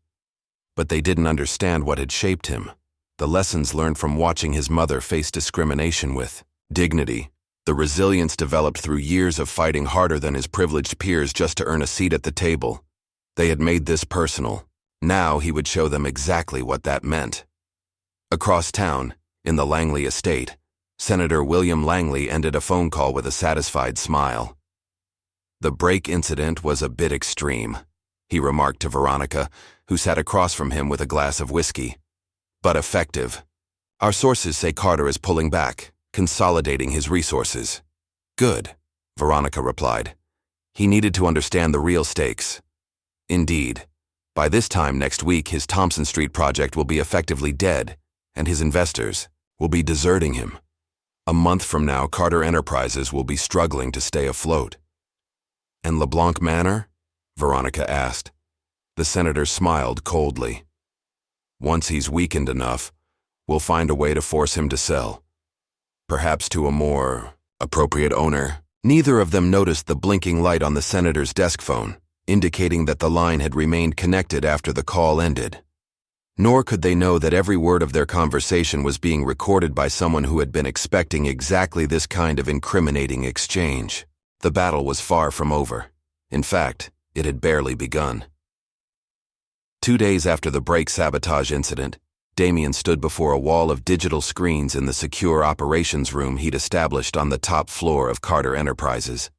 S1: But they didn't understand what had shaped him, the lessons learned from watching his mother face discrimination with dignity, the resilience developed through years of fighting harder than his privileged peers just to earn a seat at the table. They had made this personal. Now he would show them exactly what that meant. Across town, in the Langley estate, Senator William Langley ended a phone call with a satisfied smile. The brake incident was a bit extreme, he remarked to Veronica, who sat across from him with a glass of whiskey. But effective. Our sources say Carter is pulling back, consolidating his resources. Good, Veronica replied. He needed to understand the real stakes. Indeed, by this time next week his Thompson Street project will be effectively dead, and his investors will be deserting him. A month from now, Carter Enterprises will be struggling to stay afloat. And Blanc Manor? Veronica asked. The senator smiled coldly. Once he's weakened enough, we'll find a way to force him to sell. Perhaps to a more appropriate owner. Neither of them noticed the blinking light on the senator's desk phone, indicating that the line had remained connected after the call ended. Nor could they know that every word of their conversation was being recorded by someone who had been expecting exactly this kind of incriminating exchange. The battle was far from over. In fact, it had barely begun. 2 days after the brake sabotage incident, Damien stood before a wall of digital screens in the secure operations room he'd established on the top floor of Carter Enterprises.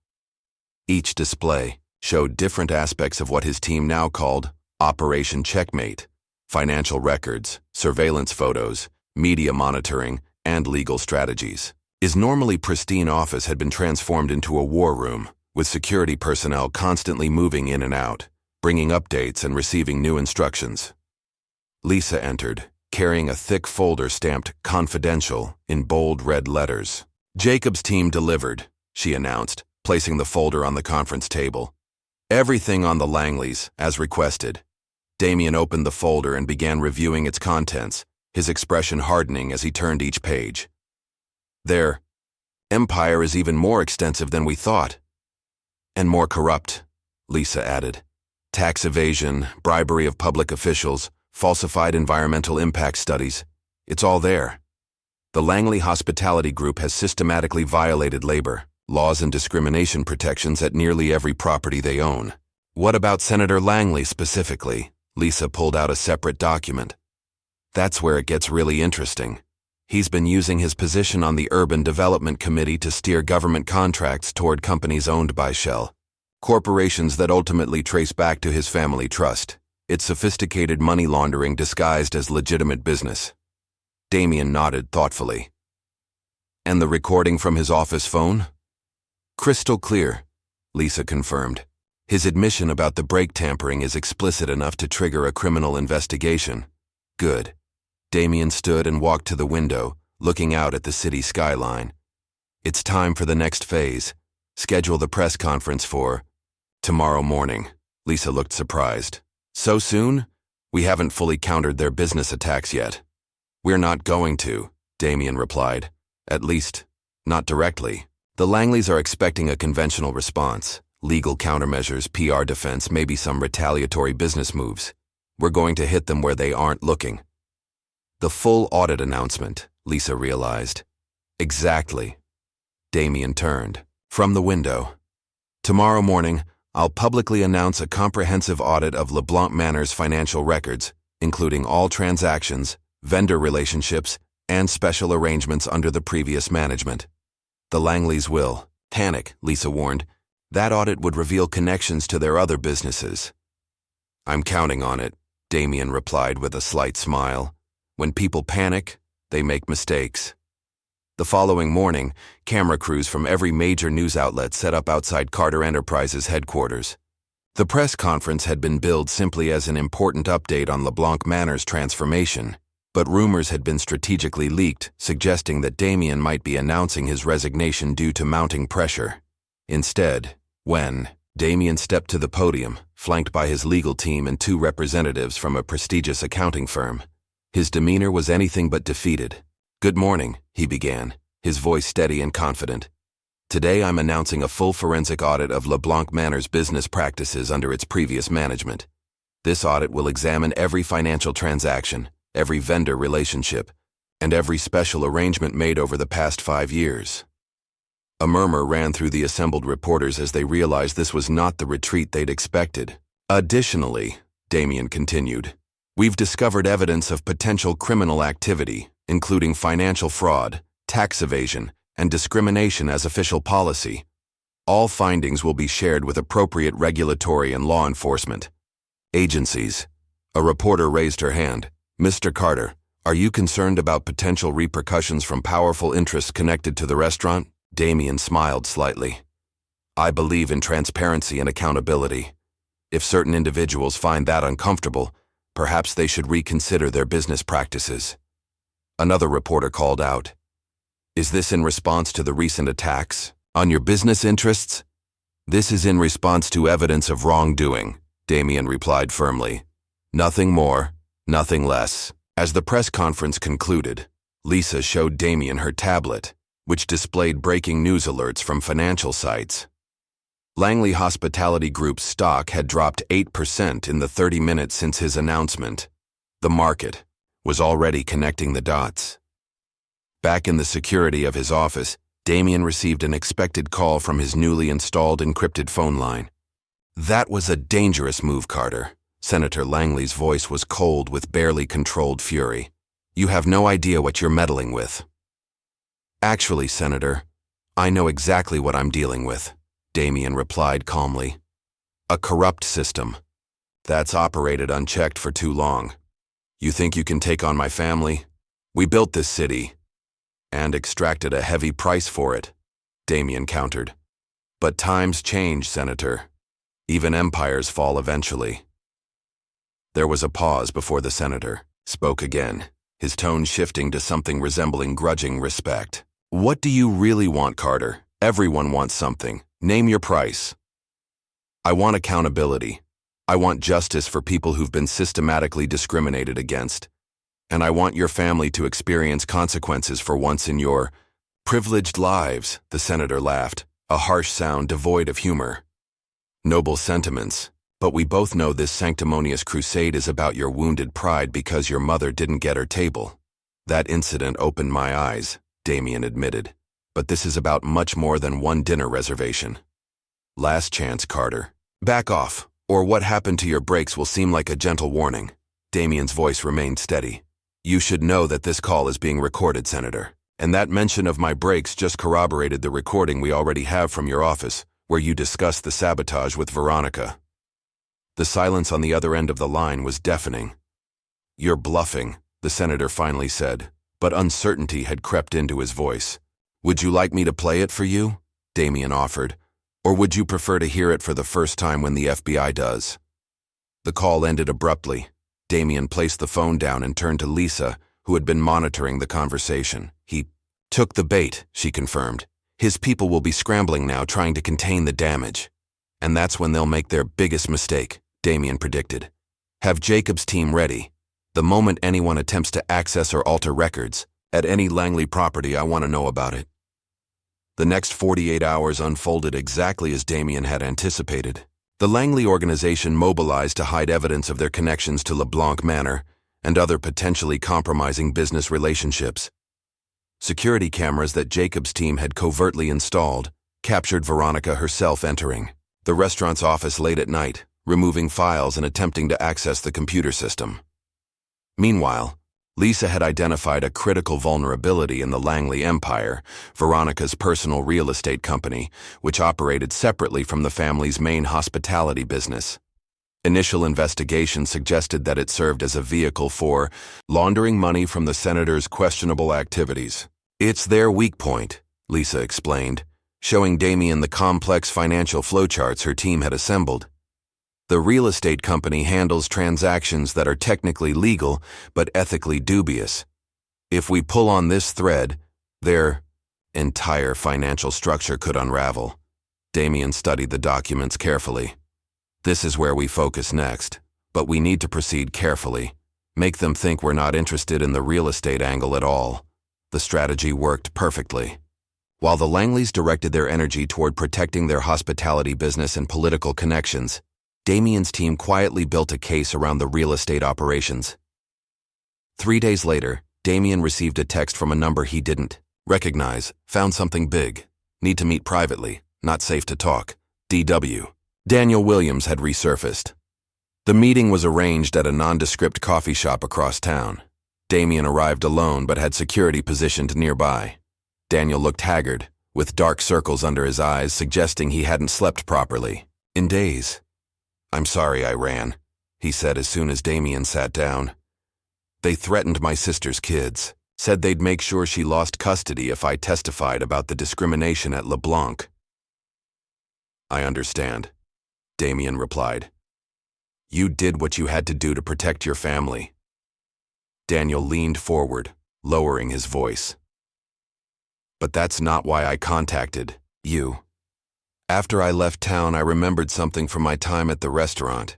S1: Each display showed different aspects of what his team now called Operation Checkmate: financial records, surveillance photos, media monitoring, and legal strategies. His normally pristine office had been transformed into a war room, with security personnel constantly moving in and out, bringing updates and receiving new instructions. Lisa entered, carrying a thick folder stamped "Confidential" in bold red letters. Jacob's team delivered, she announced, placing the folder on the conference table. Everything on the Langleys, as requested. Damien opened the folder and began reviewing its contents, his expression hardening as he turned each page. Their empire is even more extensive than we thought. And more corrupt, Lisa added. Tax evasion, bribery of public officials, falsified environmental impact studies. It's all there. The Langley Hospitality Group has systematically violated labor, laws and discrimination protections at nearly every property they own. What about Senator Langley specifically? Lisa pulled out a separate document. That's where it gets really interesting. He's been using his position on the Urban Development Committee to steer government contracts toward companies owned by Shell. Corporations that ultimately trace back to his family trust. It's sophisticated money laundering disguised as legitimate business. Damien nodded thoughtfully. And the recording from his office phone? Crystal clear, Lisa confirmed. His admission about the brake tampering is explicit enough to trigger a criminal investigation. Good. Damien stood and walked to the window, looking out at the city skyline. It's time for the next phase. Schedule the press conference for tomorrow morning. Lisa looked surprised. So soon? We haven't fully countered their business attacks yet. We're not going to, Damien replied. At least, not directly. The Langleys are expecting a conventional response. Legal countermeasures, PR defense, maybe some retaliatory business moves. We're going to hit them where they aren't looking. The full audit announcement, Lisa realized. Exactly. Damien turned from the window. Tomorrow morning, I'll publicly announce a comprehensive audit of Blanc Manor's financial records, including all transactions, vendor relationships, and special arrangements under the previous management. The Langleys will panic, Lisa warned. That audit would reveal connections to their other businesses. I'm counting on it, Damien replied with a slight smile. When people panic, they make mistakes. The following morning, camera crews from every major news outlet set up outside Carter Enterprises headquarters. The press conference had been billed simply as an important update on Blanc Manor's transformation, but rumors had been strategically leaked, suggesting that Damien might be announcing his resignation due to mounting pressure. Instead, when Damien stepped to the podium, flanked by his legal team and two representatives from a prestigious accounting firm, his demeanor was anything but defeated. Good morning, he began, his voice steady and confident. Today I'm announcing a full forensic audit of Blanc Manor's business practices under its previous management. This audit will examine every financial transaction, every vendor relationship, and every special arrangement made over the past 5 years. A murmur ran through the assembled reporters as they realized this was not the retreat they'd expected. Additionally, Damien continued, we've discovered evidence of potential criminal activity, including financial fraud, tax evasion, and discrimination as official policy. All findings will be shared with appropriate regulatory and law enforcement agencies. A reporter raised her hand. Mr. Carter, are you concerned about potential repercussions from powerful interests connected to the restaurant? Damien smiled slightly. I believe in transparency and accountability. If certain individuals find that uncomfortable, perhaps they should reconsider their business practices. Another reporter called out. Is this in response to the recent attacks on your business interests? This is in response to evidence of wrongdoing, Damien replied firmly. Nothing more, nothing less. As the press conference concluded, Lisa showed Damien her tablet, which displayed breaking news alerts from financial sites. Langley Hospitality Group's stock had dropped 8% in the 30 minutes since his announcement. The market was already connecting the dots. Back in the security of his office, Damien received an expected call from his newly installed encrypted phone line. That was a dangerous move, Carter. Senator Langley's voice was cold with barely controlled fury. You have no idea what you're meddling with. Actually, Senator, I know exactly what I'm dealing with, Damien replied calmly. A corrupt system that's operated unchecked for too long. You think you can take on my family? We built this city and extracted a heavy price for it, Damien countered. But times change, Senator. Even empires fall eventually. There was a pause before the senator spoke again, his tone shifting to something resembling grudging respect. What do you really want, Carter? Everyone wants something. Name your price. I want accountability. I want justice for people who've been systematically discriminated against. And I want your family to experience consequences for once in your privileged lives, the senator laughed, a harsh sound devoid of humor. Noble sentiments, but we both know this sanctimonious crusade is about your wounded pride because your mother didn't get her table. That incident opened my eyes, Damien admitted. but this is about much more than one dinner reservation. Last chance, Carter. Back off, or what happened to your brakes will seem like a gentle warning. Damien's voice remained steady. You should know that this call is being recorded, Senator. And that mention of my brakes just corroborated the recording we already have from your office, where you discussed the sabotage with Veronica. The silence on the other end of the line was deafening. You're bluffing, the senator finally said, but uncertainty had crept into his voice. Would you like me to play it for you? Damien offered. Or would you prefer to hear it for the first time when the FBI does? The call ended abruptly. Damien placed the phone down and turned to Lisa, who had been monitoring the conversation. He took the bait, she confirmed. His people will be scrambling now, trying to contain the damage. And that's when they'll make their biggest mistake, Damien predicted. Have Jacob's team ready. The moment anyone attempts to access or alter records, at any Langley property, I want to know about it. The next 48 hours unfolded exactly as Damien had anticipated. The Langley organization mobilized to hide evidence of their connections to Blanc Manor and other potentially compromising business relationships. Security cameras that Jacob's team had covertly installed captured Veronica herself entering the restaurant's office late at night, removing files and attempting to access the computer system. Meanwhile, Lisa had identified a critical vulnerability in the Langley empire, Veronica's personal real estate company, which operated separately from the family's main hospitality business. Initial investigation suggested that it served as a vehicle for laundering money from the senator's questionable activities. It's their weak point, Lisa explained, showing Damien the complex financial flowcharts her team had assembled. The real estate company handles transactions that are technically legal but ethically dubious. If we pull on this thread, their entire financial structure could unravel. Damien studied the documents carefully. This is where we focus next, but we need to proceed carefully. Make them think we're not interested in the real estate angle at all. The strategy worked perfectly. While the Langleys directed their energy toward protecting their hospitality business and political connections, Damien's team quietly built a case around the real estate operations. 3 days later, Damien received a text from a number he didn't recognize. Found something big. Need to meet privately. Not safe to talk. DW. Daniel Williams had resurfaced. The meeting was arranged at a nondescript coffee shop across town. Damien arrived alone but had security positioned nearby. Daniel looked haggard, with dark circles under his eyes suggesting he hadn't slept properly in days. I'm sorry I ran, he said as soon as Damien sat down. They threatened my sister's kids, said they'd make sure she lost custody if I testified about the discrimination at LeBlanc. I understand, Damien replied. You did what you had to do to protect your family. Daniel leaned forward, lowering his voice. But that's not why I contacted you. After I left town, I remembered something from my time at the restaurant.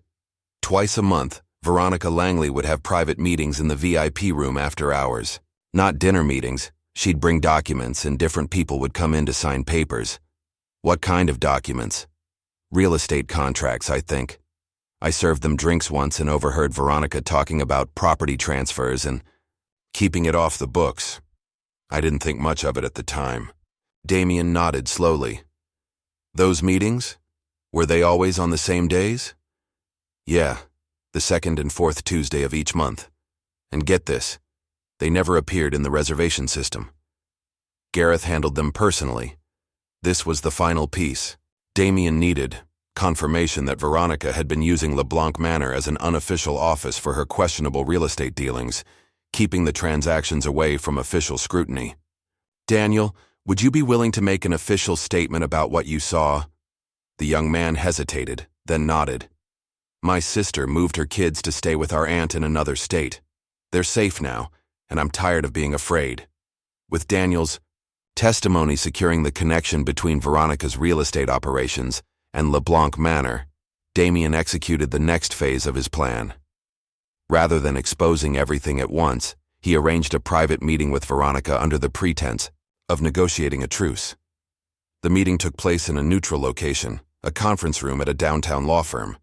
S1: Twice a month, Veronica Langley would have private meetings in the VIP room after hours. Not dinner meetings. She'd bring documents and different people would come in to sign papers. What kind of documents? Real estate contracts, I think. I served them drinks once and overheard Veronica talking about property transfers and keeping it off the books. I didn't think much of it at the time. Damien nodded slowly. Those meetings? Were they always on the same days? Yeah, the second and fourth Tuesday of each month. And get this, they never appeared in the reservation system. Gareth handled them personally. This was the final piece. Damien needed confirmation that Veronica had been using Blanc Manor as an unofficial office for her questionable real estate dealings, keeping the transactions away from official scrutiny. Daniel, would you be willing to make an official statement about what you saw? The young man hesitated, then nodded. My sister moved her kids to stay with our aunt in another state. They're safe now, and I'm tired of being afraid. With Daniel's testimony securing the connection between Veronica's real estate operations and Blanc Manor, Damien executed the next phase of his plan. Rather than exposing everything at once, he arranged a private meeting with Veronica under the pretense of negotiating a truce. The meeting took place in a neutral location, a conference room at a downtown law firm.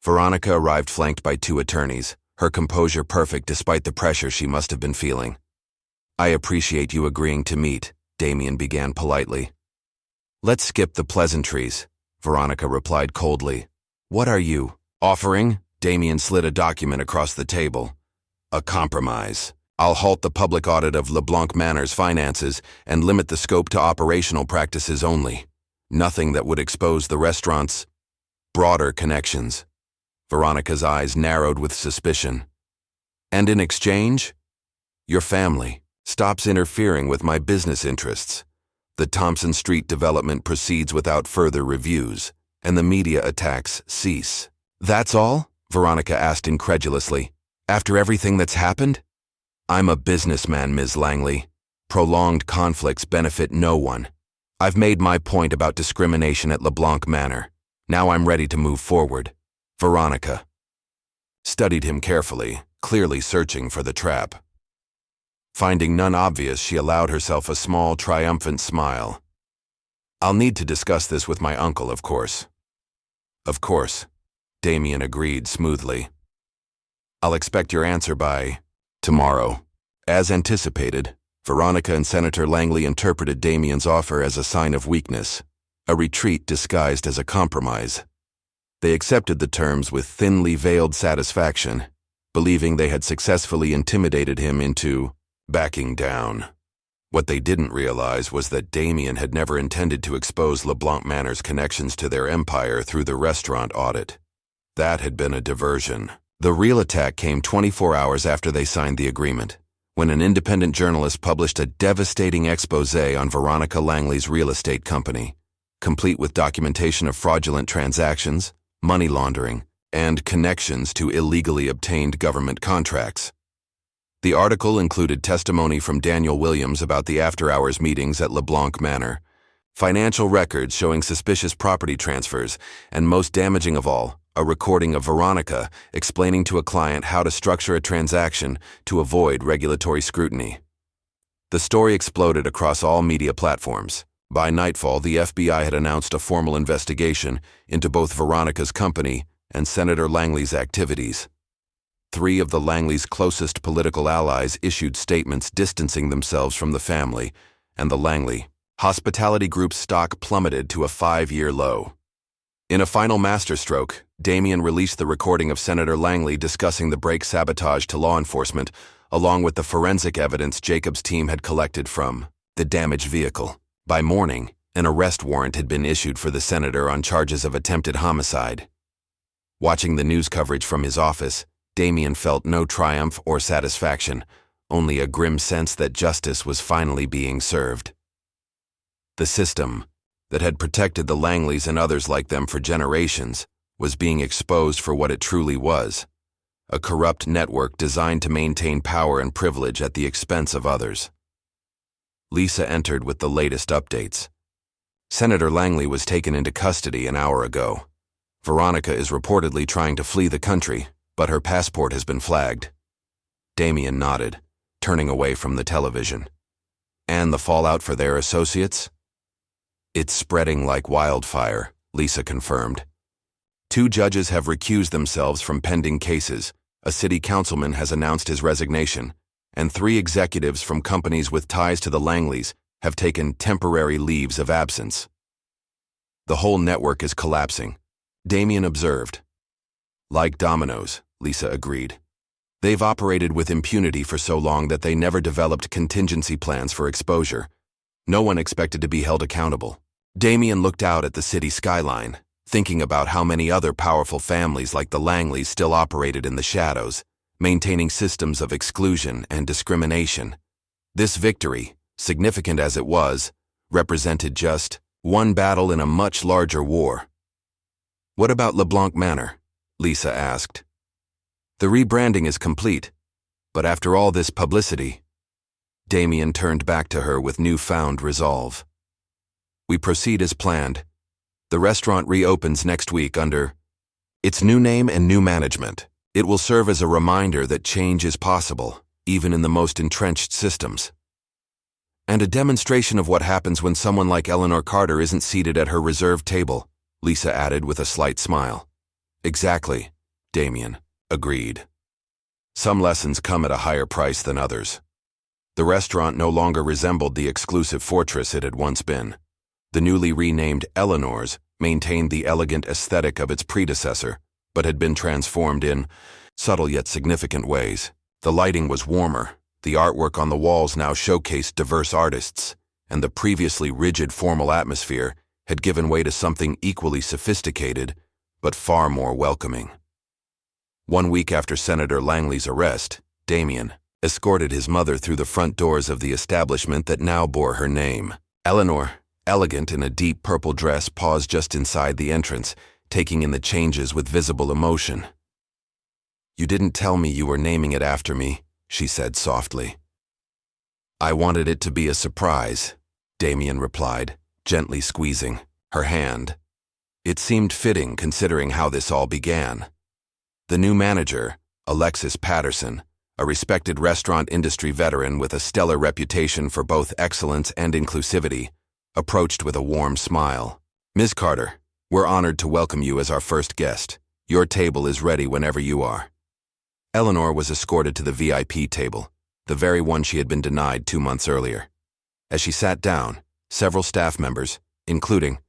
S1: Veronica arrived flanked by 2 attorneys, her composure perfect despite the pressure she must have been feeling. I appreciate you agreeing to meet, Damien began politely. Let's skip the pleasantries, Veronica replied coldly. What are you offering? Damien slid a document across the table. A compromise. I'll halt the public audit of Blanc Manor's finances and limit the scope to operational practices only. Nothing that would expose the restaurant's broader connections. Veronica's eyes narrowed with suspicion. And in exchange? Your family stops interfering with my business interests. The Thompson Street development proceeds without further reviews, and the media attacks cease. That's all? Veronica asked incredulously. After everything that's happened? I'm a businessman, Ms. Langley. Prolonged conflicts benefit no one. I've made my point about discrimination at Blanc Manor. Now I'm ready to move forward. Veronica studied him carefully, clearly searching for the trap. Finding none obvious, she allowed herself a small, triumphant smile. I'll need to discuss this with my uncle, of course. Of course, Damien agreed smoothly. I'll expect your answer by tomorrow. As anticipated, Veronica and Senator Langley interpreted Damien's offer as a sign of weakness, a retreat disguised as a compromise. They accepted the terms with thinly veiled satisfaction, believing they had successfully intimidated him into backing down. What they didn't realize was that Damien had never intended to expose Blanc Manor's connections to their empire through the restaurant audit. That had been a diversion. The real attack came 24 hours after they signed the agreement, when an independent journalist published a devastating exposé on Veronica Langley's real estate company, complete with documentation of fraudulent transactions, money laundering, and connections to illegally obtained government contracts. The article included testimony from Daniel Williams about the after-hours meetings at Blanc Manor, financial records showing suspicious property transfers, and most damaging of all, a recording of Veronica explaining to a client how to structure a transaction to avoid regulatory scrutiny. The story exploded across all media platforms. By nightfall, the FBI had announced a formal investigation into both Veronica's company and Senator Langley's activities. 3 of the Langley's closest political allies issued statements distancing themselves from the family, and the Langley Hospitality Group's stock plummeted to a 5-year low. In a final masterstroke, Damien released the recording of Senator Langley discussing the break sabotage to law enforcement, along with the forensic evidence Jacob's team had collected from the damaged vehicle. By morning, an arrest warrant had been issued for the senator on charges of attempted homicide. Watching the news coverage from his office, Damien felt no triumph or satisfaction, only a grim sense that justice was finally being served. The system that had protected the Langleys and others like them for generations was being exposed for what it truly was, a corrupt network designed to maintain power and privilege at the expense of others. Lisa entered with the latest updates. Senator Langley was taken into custody an hour ago. Veronica is reportedly trying to flee the country, but her passport has been flagged. Damien nodded, turning away from the television. And the fallout for their associates? It's spreading like wildfire, Lisa confirmed. 2 judges have recused themselves from pending cases, a city councilman has announced his resignation, and 3 executives from companies with ties to the Langleys have taken temporary leaves of absence. The whole network is collapsing, Damien observed. Like dominoes, Lisa agreed. They've operated with impunity for so long that they never developed contingency plans for exposure. No one expected to be held accountable. Damien looked out at the city skyline, thinking about how many other powerful families like the Langleys still operated in the shadows, maintaining systems of exclusion and discrimination. This victory, significant as it was, represented just one battle in a much larger war. What about Blanc Manor? Lisa asked. The rebranding is complete, but after all this publicity, Damien turned back to her with newfound resolve. We proceed as planned. The restaurant reopens next week under its new name and new management. It will serve as a reminder that change is possible, even in the most entrenched systems. And a demonstration of what happens when someone like Eleanor Carter isn't seated at her reserved table, Lisa added with a slight smile. Exactly, Damien agreed. Some lessons come at a higher price than others. The restaurant no longer resembled the exclusive fortress it had once been. The newly renamed Eleanor's maintained the elegant aesthetic of its predecessor, but had been transformed in subtle yet significant ways. The lighting was warmer, the artwork on the walls now showcased diverse artists, and the previously rigid formal atmosphere had given way to something equally sophisticated, but far more welcoming. 1 week after Senator Langley's arrest, Damien escorted his mother through the front doors of the establishment that now bore her name. Eleanor, elegant in a deep purple dress, paused just inside the entrance, taking in the changes with visible emotion. "You didn't tell me you were naming it after me," she said softly. "I wanted it to be a surprise," Damien replied, gently squeezing her hand. It seemed fitting considering how this all began. The new manager, Alexis Patterson, a respected restaurant industry veteran with a stellar reputation for both excellence and inclusivity, approached with a warm smile. "Ms. Carter, we're honored to welcome you as our first guest. Your table is ready whenever you are." Eleanor was escorted to the VIP table, the very one she had been denied 2 months earlier. As she sat down, several staff members, including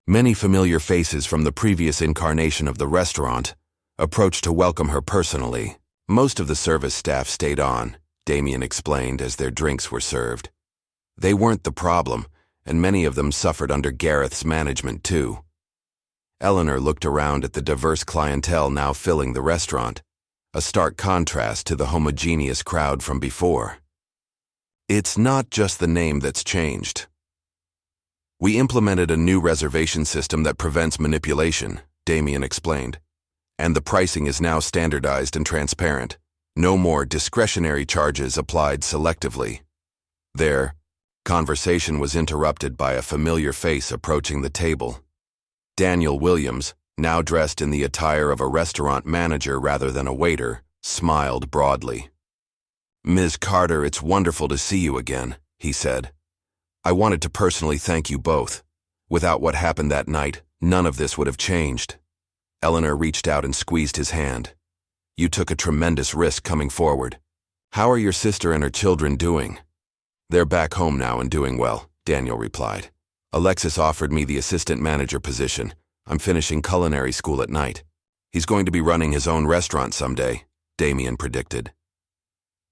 S1: many familiar faces from the previous incarnation of the restaurant, approached to welcome her personally. Most of the service staff stayed on, Damien explained as their drinks were served. They weren't the problem, and many of them suffered under Gareth's management too. Eleanor looked around at the diverse clientele now filling the restaurant, a stark contrast to the homogeneous crowd from before. "It's not just the name that's changed. We implemented a new reservation system that prevents manipulation," Damien explained. "And the pricing is now standardized and transparent. No more discretionary charges applied selectively." Their conversation was interrupted by a familiar face approaching the table. Daniel Williams, now dressed in the attire of a restaurant manager rather than a waiter, smiled broadly. "Ms. Carter, it's wonderful to see you again," he said. "I wanted to personally thank you both. Without what happened that night, none of this would have changed." Eleanor reached out and squeezed his hand. "You took a tremendous risk coming forward. How are your sister and her children doing?" "They're back home now and doing well," Daniel replied. "Alexis offered me the assistant manager position. I'm finishing culinary school at night. He's going to be running his own restaurant someday," Damien predicted.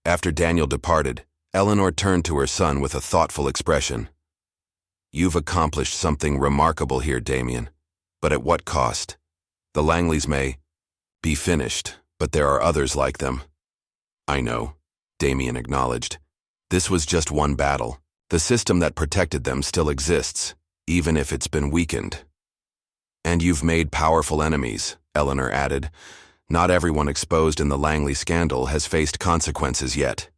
S1: After Daniel departed, Eleanor turned to her son with a thoughtful expression. "You've accomplished something remarkable here, Damien, but at what cost? The Langleys may be finished, but there are others like them." "I know," Damien acknowledged. "This was just one battle. The system that protected them still exists, even if it's been weakened." "And you've made powerful enemies," Eleanor added. "Not everyone exposed in the Langley scandal has faced consequences yet."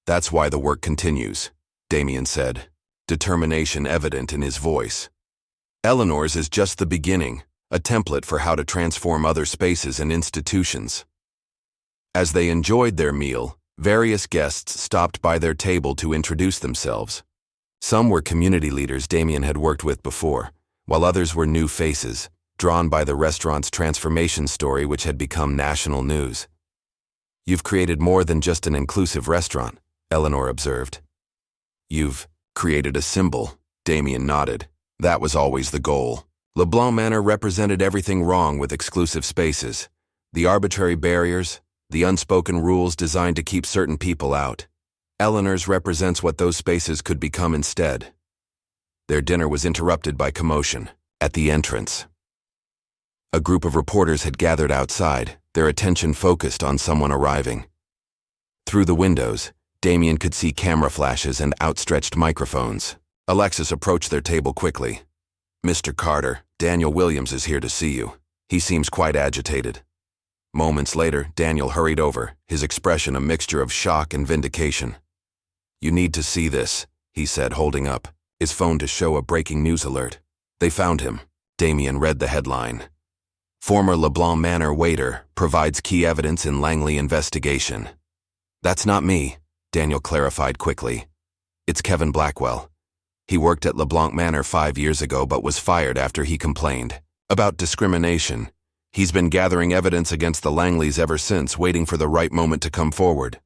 S1: "That's why the work continues," Damien said, determination evident in his voice. "Eleanor's is just the beginning, a template for how to transform other spaces and institutions." As they enjoyed their meal, various guests stopped by their table to introduce themselves. Some were community leaders Damien had worked with before, while others were new faces, drawn by the restaurant's transformation story which had become national news. "You've created more than just an inclusive restaurant," Eleanor observed. "You've created a symbol," Damien nodded. "That was always the goal. Blanc Manor represented everything wrong with exclusive spaces. The arbitrary barriers, the unspoken rules designed to keep certain people out. Eleanor's represents what those spaces could become instead." Their dinner was interrupted by commotion at the entrance. A group of reporters had gathered outside, their attention focused on someone arriving. Through the windows, Damien could see camera flashes and outstretched microphones. Alexis approached their table quickly. "Mr. Carter, Daniel Williams is here to see you. He seems quite agitated." Moments later, Daniel hurried over, his expression a mixture of shock and vindication. "You need to see this," he said, holding up his phone to show a breaking news alert. "They found him." Damien read the headline. "Former Blanc Manor waiter provides key evidence in Langley investigation." "That's not me," Daniel clarified quickly. "It's Kevin Blackwell. He worked at Blanc Manor 5 years ago but was fired after he complained about discrimination. He's been gathering evidence against the Langleys ever since, waiting for the right moment to come forward.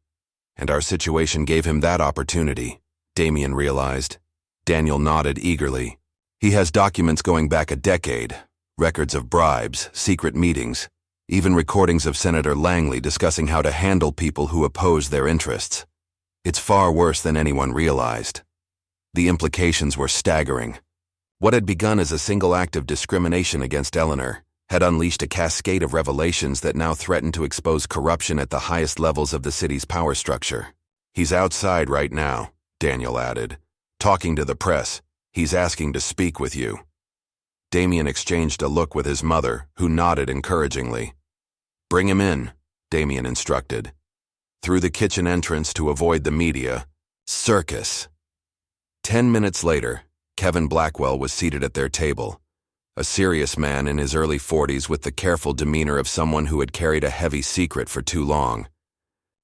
S1: and our situation gave him that opportunity, Damien realized. Daniel nodded eagerly. He has documents going back a decade, records of bribes, secret meetings, even recordings of Senator Langley discussing how to handle people who oppose their interests. It's far worse than anyone realized. The implications were staggering. What had begun as a single act of discrimination against Eleanor had unleashed a cascade of revelations that now threatened to expose corruption at the highest levels of the city's power structure. "He's outside right now," Daniel added, "talking to the press. He's asking to speak with you." Damien exchanged a look with his mother, who nodded encouragingly. "Bring him in," Damien instructed. Through the kitchen entrance to avoid the media. Circus. 10 minutes later, Kevin Blackwell was seated at their table, a serious man in his early 40s with the careful demeanor of someone who had carried a heavy secret for too long.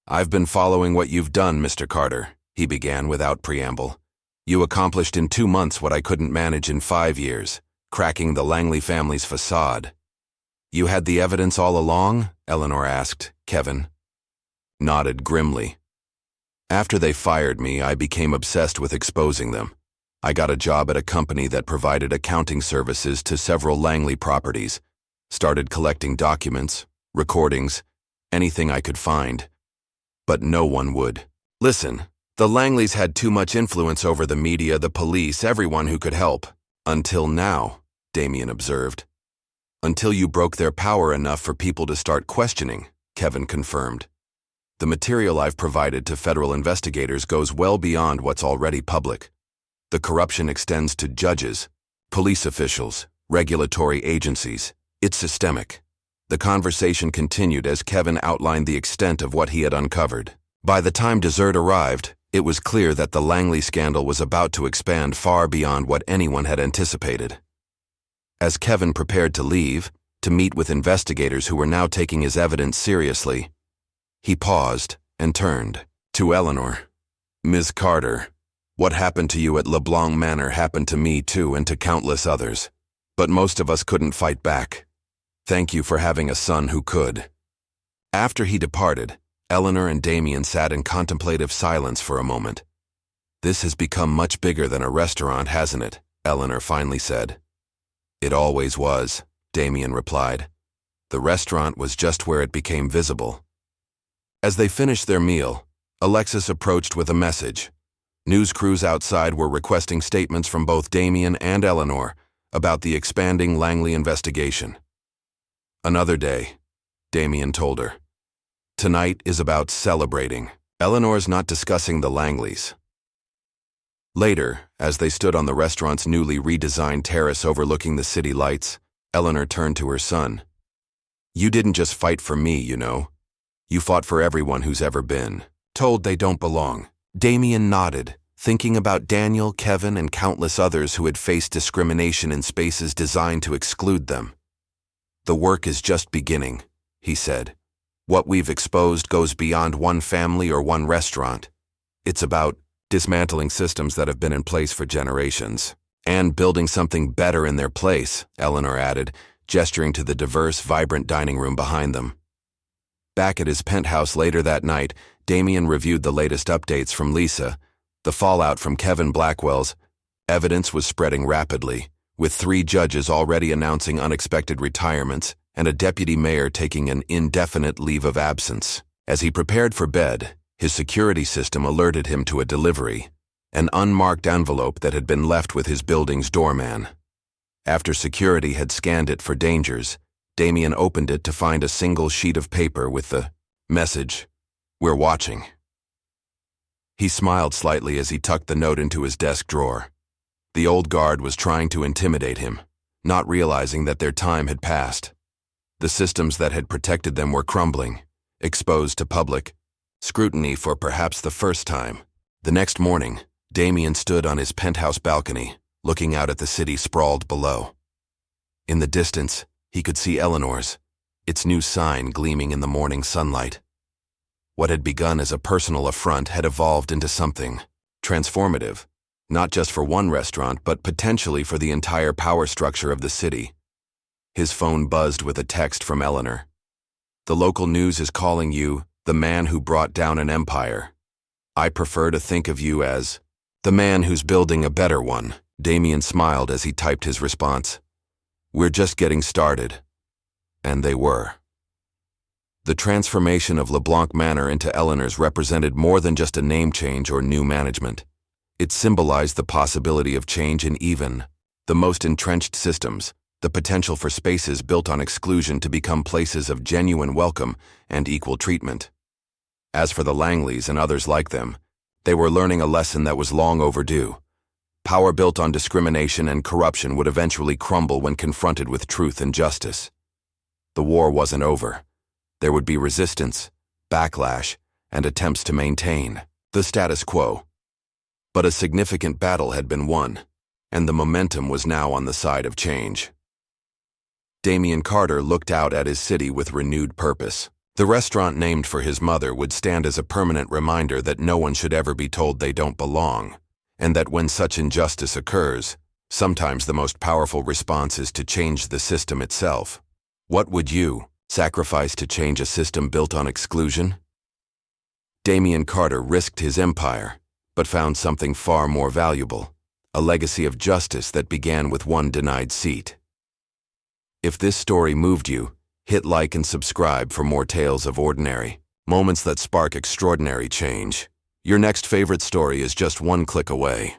S1: "I've been following what you've done, Mr. Carter," he began without preamble. "You accomplished in 2 months what I couldn't manage in 5 years, cracking the Langley family's facade." "You had the evidence all along?" Eleanor asked. Kevin nodded grimly. "After they fired me, I became obsessed with exposing them. I got a job at a company that provided accounting services to several Langley properties, started collecting documents, recordings, anything I could find. But no one would. Listen, the Langleys had too much influence over the media, the police, everyone who could help. Until now," Damien observed. "Until you broke their power enough for people to start questioning," Kevin confirmed. "The material I've provided to federal investigators goes well beyond what's already public. The corruption extends to judges, police officials, regulatory agencies. It's systemic." The conversation continued as Kevin outlined the extent of what he had uncovered. By the time dessert arrived, it was clear that the Langley scandal was about to expand far beyond what anyone had anticipated. As Kevin prepared to leave, to meet with investigators who were now taking his evidence seriously, he paused and turned to Eleanor. "Ms. Carter, what happened to you at Blanc Manor happened to me too and to countless others. But most of us couldn't fight back. Thank you for having a son who could." After he departed, Eleanor and Damien sat in contemplative silence for a moment. "This has become much bigger than a restaurant, hasn't it?" Eleanor finally said. "It always was," Damien replied. "The restaurant was just where it became visible." As they finished their meal, Alexis approached with a message. News crews outside were requesting statements from both Damien and Eleanor about the expanding Langley investigation. "Another day," Damien told her. "Tonight is about celebrating. Eleanor's not discussing the Langleys." Later, as they stood on the restaurant's newly redesigned terrace overlooking the city lights, Eleanor turned to her son. "You didn't just fight for me, you know. You fought for everyone who's ever been told they don't belong." Damien nodded, thinking about Daniel, Kevin, and countless others who had faced discrimination in spaces designed to exclude them. "The work is just beginning," he said. "What we've exposed goes beyond one family or one restaurant. It's about dismantling systems that have been in place for generations, and building something better in their place," Eleanor added, gesturing to the diverse, vibrant dining room behind them. Back at his penthouse later that night, Damien reviewed the latest updates from Lisa. The fallout from Kevin Blackwell's evidence was spreading rapidly, with 3 judges already announcing unexpected retirements and a deputy mayor taking an indefinite leave of absence. As he prepared for bed, his security system alerted him to a delivery, an unmarked envelope that had been left with his building's doorman. After security had scanned it for dangers, Damien opened it to find a single sheet of paper with the message, "We're watching." He smiled slightly as he tucked the note into his desk drawer. The old guard was trying to intimidate him, not realizing that their time had passed. The systems that had protected them were crumbling, exposed to public scrutiny for perhaps the first time. The next morning, Damien stood on his penthouse balcony, looking out at the city sprawled below. In the distance, he could see Eleanor's, its new sign gleaming in the morning sunlight. What had begun as a personal affront had evolved into something transformative, not just for one restaurant, but potentially for the entire power structure of the city. His phone buzzed with a text from Eleanor. "The local news is calling you the man who brought down an empire. I prefer to think of you as the man who's building a better one. Damien smiled as he typed his response. We're just getting started. And they were. The transformation of Blanc Manor into Eleanor's represented more than just a name change or new management. It symbolized the possibility of change in even the most entrenched systems, the potential for spaces built on exclusion to become places of genuine welcome and equal treatment. As for the Langleys and others like them, they were learning a lesson that was long overdue. Power built on discrimination and corruption would eventually crumble when confronted with truth and justice. The war wasn't over. There would be resistance, backlash, and attempts to maintain the status quo. But a significant battle had been won, and the momentum was now on the side of change. Damien Carter looked out at his city with renewed purpose. The restaurant named for his mother would stand as a permanent reminder that no one should ever be told they don't belong, and that when such injustice occurs, sometimes the most powerful response is to change the system itself. What would you sacrifice to change a system built on exclusion? Damien Carter risked his empire, but found something far more valuable, a legacy of justice that began with one denied seat. If this story moved you, hit like and subscribe for more tales of ordinary moments that spark extraordinary change. Your next favorite story is just one click away.